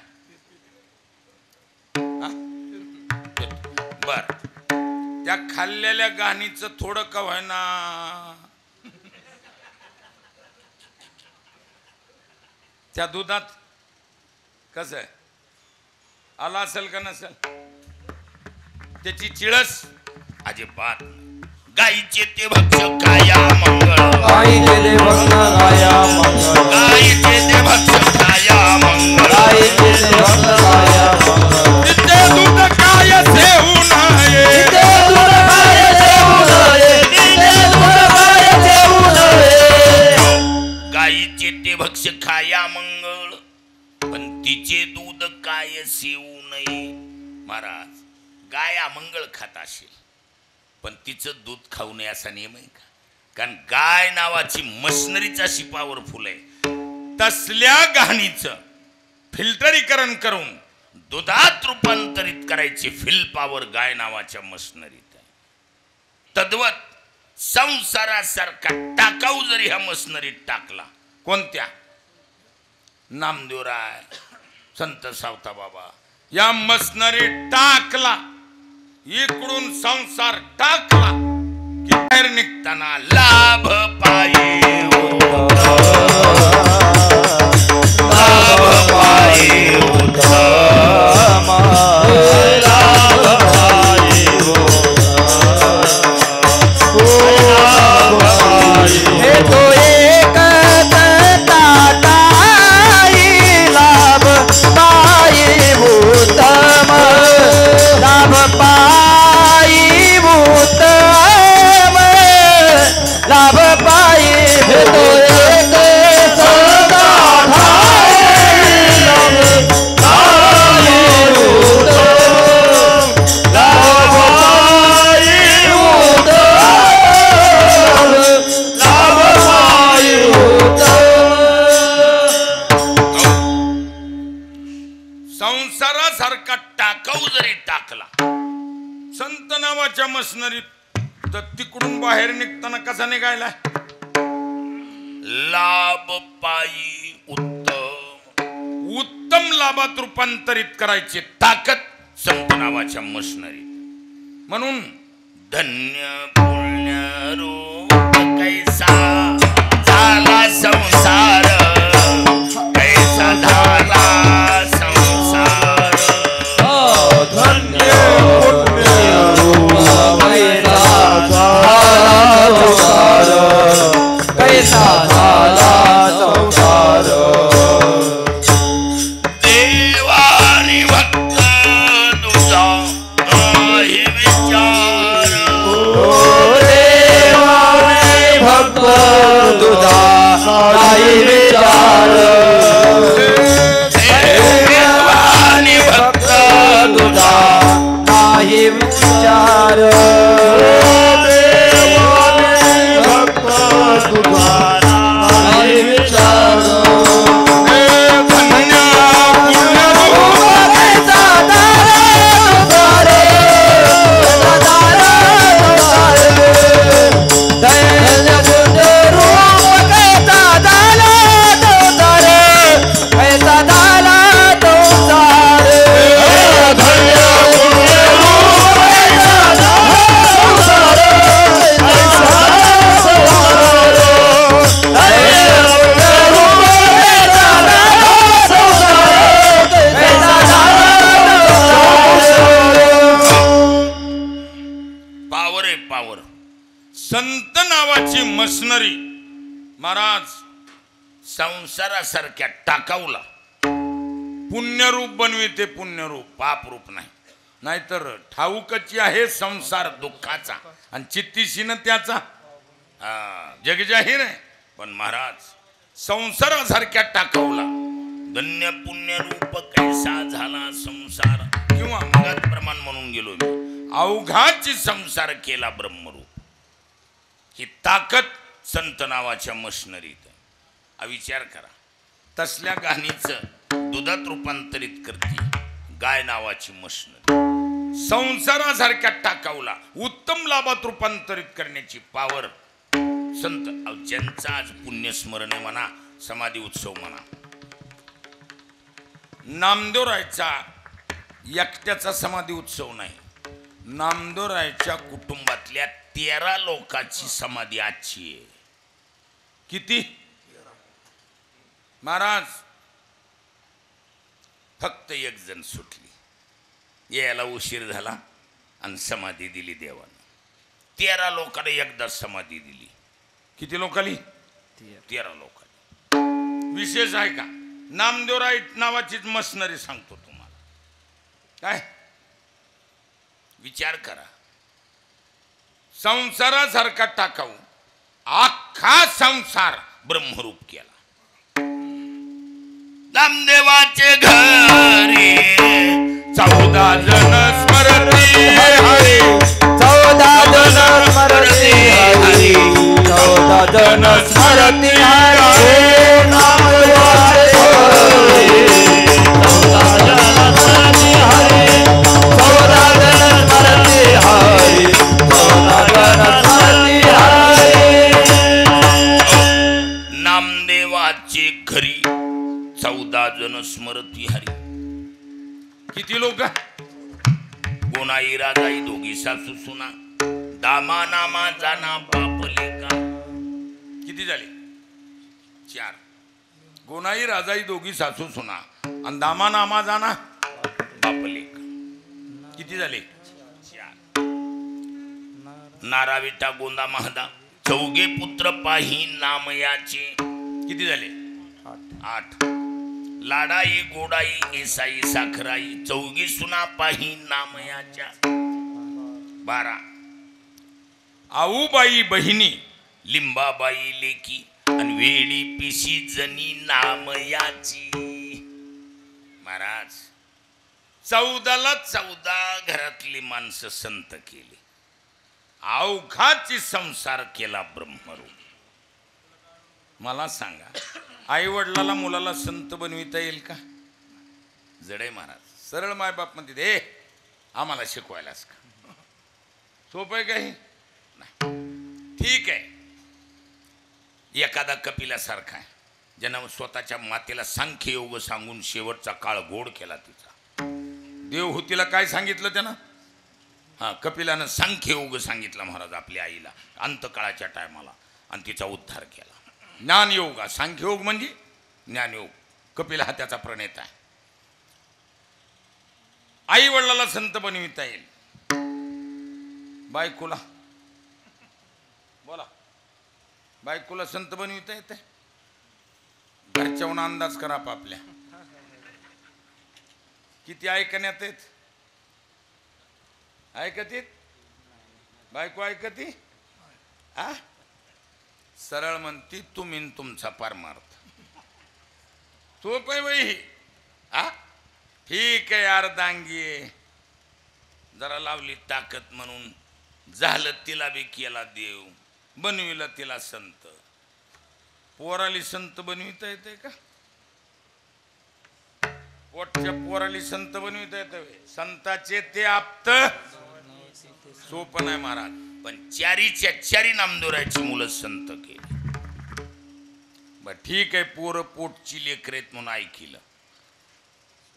बर त्या खाल्लेल्या घाणीचं थोडं का व्हायना त्या दुधात कसं आहे आला असेल का नसेल त्याची चिळस अजिबात. गायीचे ते भक्ष काया मंगळ गायीचे ते भक्त गाया मंगळ गायीचे ते भक्ष काया मंगळ गायीचे ते भक्त गाया मंगळ तिथे दूध काय सेवू नये तिथे दूध गाय देऊ नये तिथे दूध गाय देऊ नये गायीचे ते भक्ष खाया मंगळ पण तिचे दूध काय सेवू नये. महाराज गाय अमंगळ खात असेल पण तिचं दूध खाऊ नये असा नियम आहे का? कारण गाय नावाची मशनरीच अशी पॉवरफुल आहे. तसल्या घाणीचं फिल्टरीकरण करून दुधात रूपांतरित करायची फिल पॉवर गाय नावाच्या मशनरीत आहे. तद्वत संसारासारखा टाकाऊ जरी ह्या मशनरीत टाकला कोणत्या नामदेवराय संत सावता बाबा या मशनरी टाकला इकडून संसार टाकला की बाहेर निघताना लाभ पाये लाभ पाये हे तो एक ताटाई लाभ पायी उत्तम लाभ पायी उत्तम लाभ पायी हे तो एक सदा लाभ पायी उत्तम लाभ पायी उत्तम लाभ पायी उत्तम. संसारासारखा टाकाऊ जरी टाकला संत नावाच्या मशनरीत तर तिकडून बाहेर निघताना कसा निघायला लाभ पायी उत्तम उत्तम लाभात रूपांतरित करायची ताकद संत नावाच्या मशनरी. म्हणून धन्य पुण्य रूप कैसा झाला संसार कैसा झाला संसार. धन्य पुण्य रूप कैसा झाला संसार देवानी भक्त तुझा आहे विचार. देवाने भक्त तुझा नाही विचार देवानी भक्त तुझा नाही विचार देवाने भक्त तुझा नाही विचार धन्य पावर संत नावाची मशनरी महाराज संसारासारख्या टाकाऊला पुण्यरूप बनविते पुण्यरूप पापरूप नाही. नाहीतर ठाऊकची आहे संसार दुःखाचा आणि चित्तीशीनं त्याचा जग जाहीर आहे. पण महाराज संसारासारख्या टाकवला धन्य पुण्य रूप कैसा झाला संसार, किंवा मगत प्रमाण म्हणून गेलो मी, अवघाची संसार केला ब्रह्मरूप. ही ताकद संत नावाच्या मशनरीत आहे. हा विचार करा. तसल्या गाणीचं दुधात रूपांतरित करते गाय नावाची मशनरी. संसारासारख्या टाकावला उत्तम लाभात रूपांतरित करण्याची पावर संत. ज्यांचा आज पुण्यस्मरण आहे म्हणा, समाधी उत्सव म्हणा. नामदेवरायचा एकट्याचा समाधी उत्सव नाही, नामदेवरायच्या कुटुंबातल्या 13 लोकांची समाधी आजची आहे. किती महाराज? फक्त एक जण सुटली, यायला उशीर झाला आणि समाधी दिली देवानं. 13 लोकांना एकदा समाधी दिली. किती लोकांनी? 13 लोकांनी. विशेष आहे का? नामदेवराय नावाचीच मशनरी सांगतो तुम्हाला. काय विचार करा. संसारासारखा टाकाऊ अख्खा संसार ब्रह्मरूप केला. नामदेवाचे घरी 14 जण स्मरती हरी, 14 जण स्मरती हरी, 14 जण स्मरती हरी. नामदेवाचे घरी 14 जण स्मरती हरी, 14 जण स्मरती हरी, 14 जण स्मरती हरी. नामदेवाचे घरी 14 जण स्मरती हरी. किती लोक? गोनाई राजाई दोघी सासू सुना, दामा नामा जाना बाप लेका. किती झाले? 4. गोनाई राजाई दोघी सासू सुना आणि दामा नामा जाना बाप लेका. किती झाले? 4. नाराविटा गोंदा महदा 4 पुत्र पाही नामयाचे. किती झाले? 8. लाडाई गोडाई एसाई साखराई 4 सुना पाही नामयाच्या. 12. आऊबाई बहिणी लिंबाबाई लेकी आणि वेडी पिशी जनी नामयाची. महाराज 14ला 14 घरातली माणसं संत केली. अवघाची संसार केला ब्रह्मरूप. मला सांगा, आई वडिलाला मुलाला संत बनविता येईल का? जडे महाराज. सरळ मायबाप म्हणते हे आम्हाला शिकवायलाच का? सोपं आहे काही नाही. ठीक आहे, एखादा कपिलासारखा आहे ज्यानं स्वतःच्या मातेला सांख्य योग सांगून शेवटचा काळ गोड केला तिचा. देवहूतीला काय सांगितलं त्यानं? कपिलानं सांख्य योग सांगितला महाराज आपल्या आईला अंतकाळाच्या टायमाला, आणि तिचा उद्धार केला. ज्ञानयोग, सांख्ययोग म्हणजे ज्ञानयोग. कपिल हा त्याचा प्रणेता आहे. आई वडिलाला संत बनविता येईल. बायकोला बोला, बायकोला संत बनविता येते? घरच्याहून अंदाज करा आपल्या. किती ऐकण्यात येत? ऐकतीत? बायको ऐकती? सरळ म्हणती तुम्ही तुमचा परमार्थ. सोप आहे बाई. ठीक आहे अर्धांगी आहे, जरा लावली ताकद म्हणून झालं. तिला बी केला देव, बनविला तिला संत. पोराली संत बनविता येते का? पोटच्या पोराली संत बनविता येते? संताचे ते आप्त सोपं नाही महाराज. पण 4 नामदेवरायची मुलं संत केली. बर ठीक आहे, पोरं पोटची लेकर आहेत म्हणून ऐकिलं,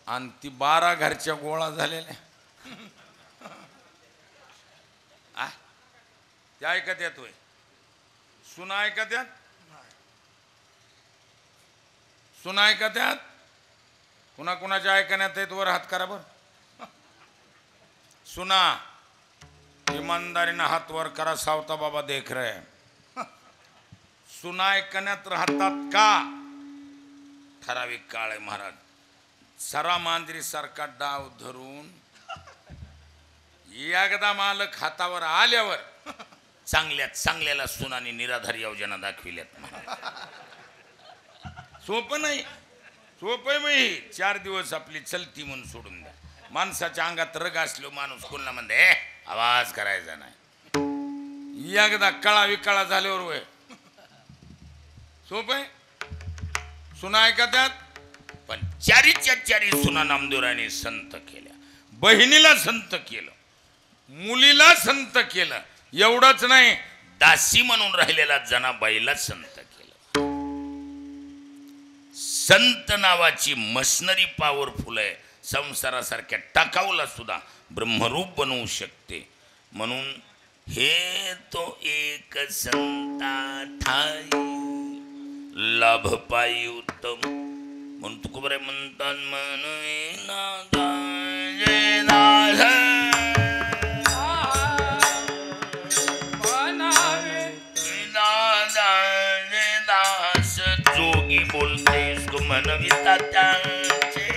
आणि ती 12 घरच्या गोळा झालेल्या त्या ऐकत येतोय? सुना ऐकत यात? सुना ऐकत यात? कुणाच्या ऐकण्यात येत? वर हात करा बर. सुना ईमानदारीनं हात वर करा, सावता बाबा देख रहे. सुना ऐकण्यात राहतात का? ठराविक काळ आहे महाराज. सरा मांजरी सारखा डाव धरून एकदा मालक हातावर आल्यावर चांगल्यात चांगल्याला सुनानी निराधार योजना दाखविल्यात. सोपं नाही, सोपं बाई. 4 दिवस आपली चलती म्हणून सोडून द्या. माणसाच्या अंगात रग असलो माणूस कोणाला म्हणते आवाज करायचा नाही. एकदा कळा विकाळा झाल्यावर वय सोपं सुना ऐका त्यात. पण चारीच्या चारी सुना नामदेवराने संत केल्या. बहिणीला संत केलं, मुलीला संत केलं. एवढंच नाही, दासी म्हणून राहिलेला जनाबाईला संत केलं. संत नावाची मशनरी पॉवरफुल आहे. संसारासारख्या टाकाऊला सुद्धा ब्रह्मरूप बनवू शकते. म्हणून हे तो एक संता ठाई लाभ पायी उत्तम. म्हणून तुकोबरे म्हणतात दास जोगी बोलतेस तू म्हणविता त्यांचे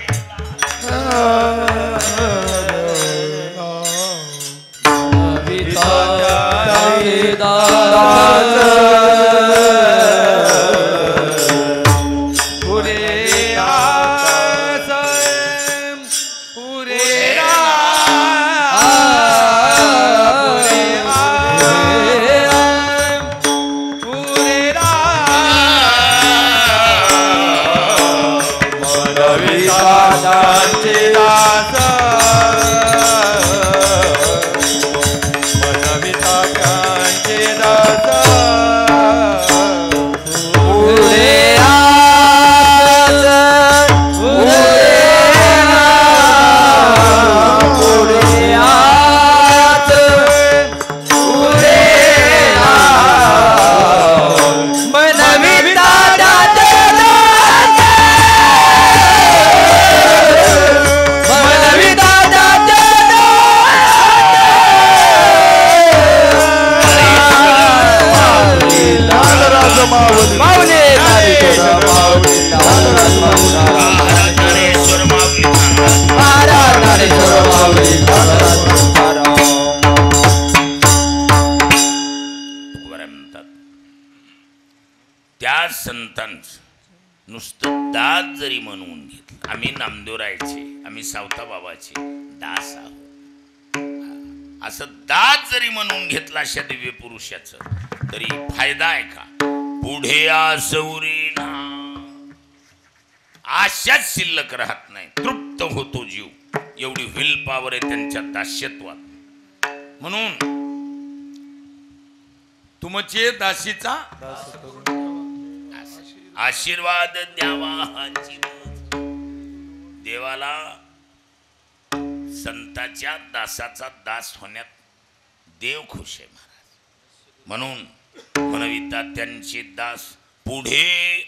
त्या संतांच नुसतं दास जरी म्हणून घेतलं. आम्ही नामदेवरायचे, आम्ही सावता बाबाचे दास आहोत असं दास जरी म्हणून घेतला अशा दिव्य पुरुषाचं तरी फायदा आहे का? पुढे आसुरीना आशाच शिल्लक राहत नाही, तृप्त होतो जीव. एवढी व्हील पॉवर आहे त्यांच्या दास्यत्वात. म्हणून तुमचे दासीचा आशीर्वाद द्यावा हाची देवाला संताच्या दासाचा दास होण्यात देव खुश आहे महाराज. म्हणून म्हणविता त्यांचे दास पुढे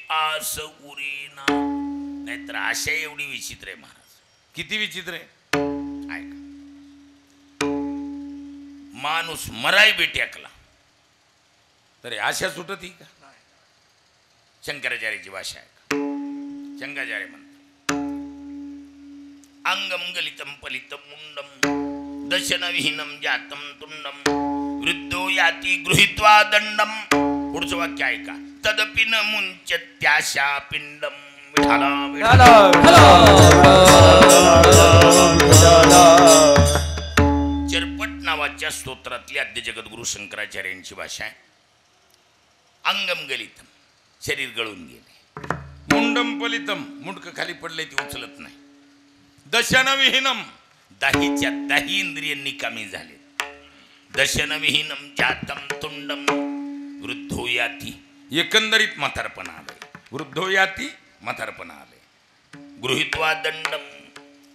आस उरीना. नाहीतर आशा एवढी विचित्र आहे महाराज. किती विचित्र आहे. ऐका, माणूस मराई बेट्याकला तरी आशा सुटत ही का? शंकराचार्याची भाषा आहे का? शंकराचार्य म्हणतात अंगम गलितम पलितम मुंडम दशनविहीनम जातम तुंडम वृद्धो याती गृहीत्वा दंडम. पुढचं वाक्य आहे का? तदपि न मुंचत्याशा पिंडम. विठाला चिरपट नावाच्या स्तोत्रातली आद्य जगद्गुरु शंकराचार्यांची भाषा आहे. अंगम गलितम शरीर गळून गेले. मुंडम पलितम मुंडक खाली पडले ती उचलत नाही. दशनविहीनम दाहीच्या दाही इंद्रिय निकामी झाले. दशनविहीनम जातम तुंडम वृद्धो याती. एकंदरीत म्हातारपणा आले. वृद्धो याती म्हातारपणा आले. गृहीत्वा दंडम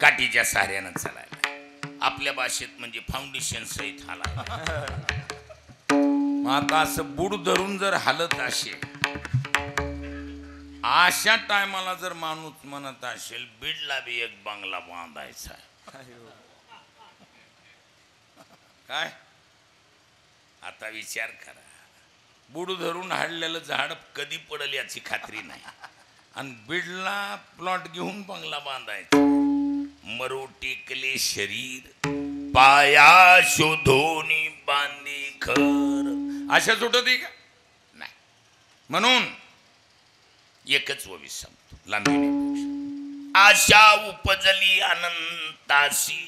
काठीच्या सहाऱ्यानं चालायला. आपल्या भाषेत म्हणजे फाउंडेशन सहित हाला. आता असं बुड धरून जर हालत असेल अशा टायमाला जर माणूस म्हणत असेल बीडला बी एक बंगला बांधायचा काय आता विचार करा. बुड धरून हाडलेलं झाड कधी पडल याची खात्री नाही आणि बीडला प्लॉट घेऊन बंगला बांधायचा. मरो टेकले शरीर पाया शोधोनी बांधी खर. अशा सुटती का नाही. म्हणून एकच ओवी सांगतो लांबी. आशा उपजली अनंतासी,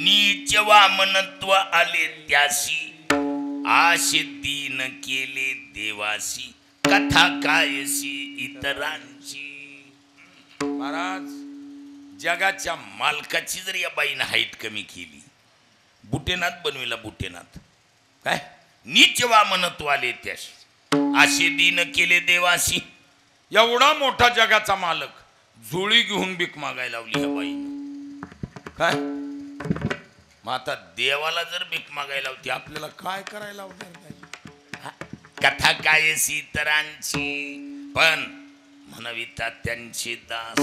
नीच वामनत्व आले त्यासी, आशे दीन केले देवासी, कथा कायसी इतरांची. महाराज जगाच्या मालकाची जर या बाईनं हाईट कमी केली, बुटेनाथ बनविला बुटेनाथ, काय नीच वामनत्व आले त्याशी, आशे दीन केले देवासी. एवढा मोठा जगाचा मालक झोळी घेऊन भीक मागायला लावली ह्या बाईनं. काय मग आता देवाला जर भीक मागायला होती आपल्याला काय करायला लावणार? कथा काय इतरांची, पण म्हणविता त्यांचे दास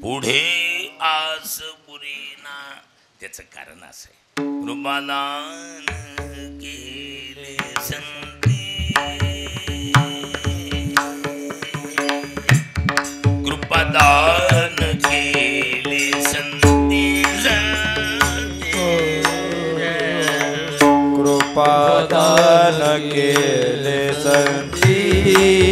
पुढे आस बुरीना. त्याचं कारण असं आहे, कृपादान केले संती, कृपादान केले संती, कृपादान केले संती.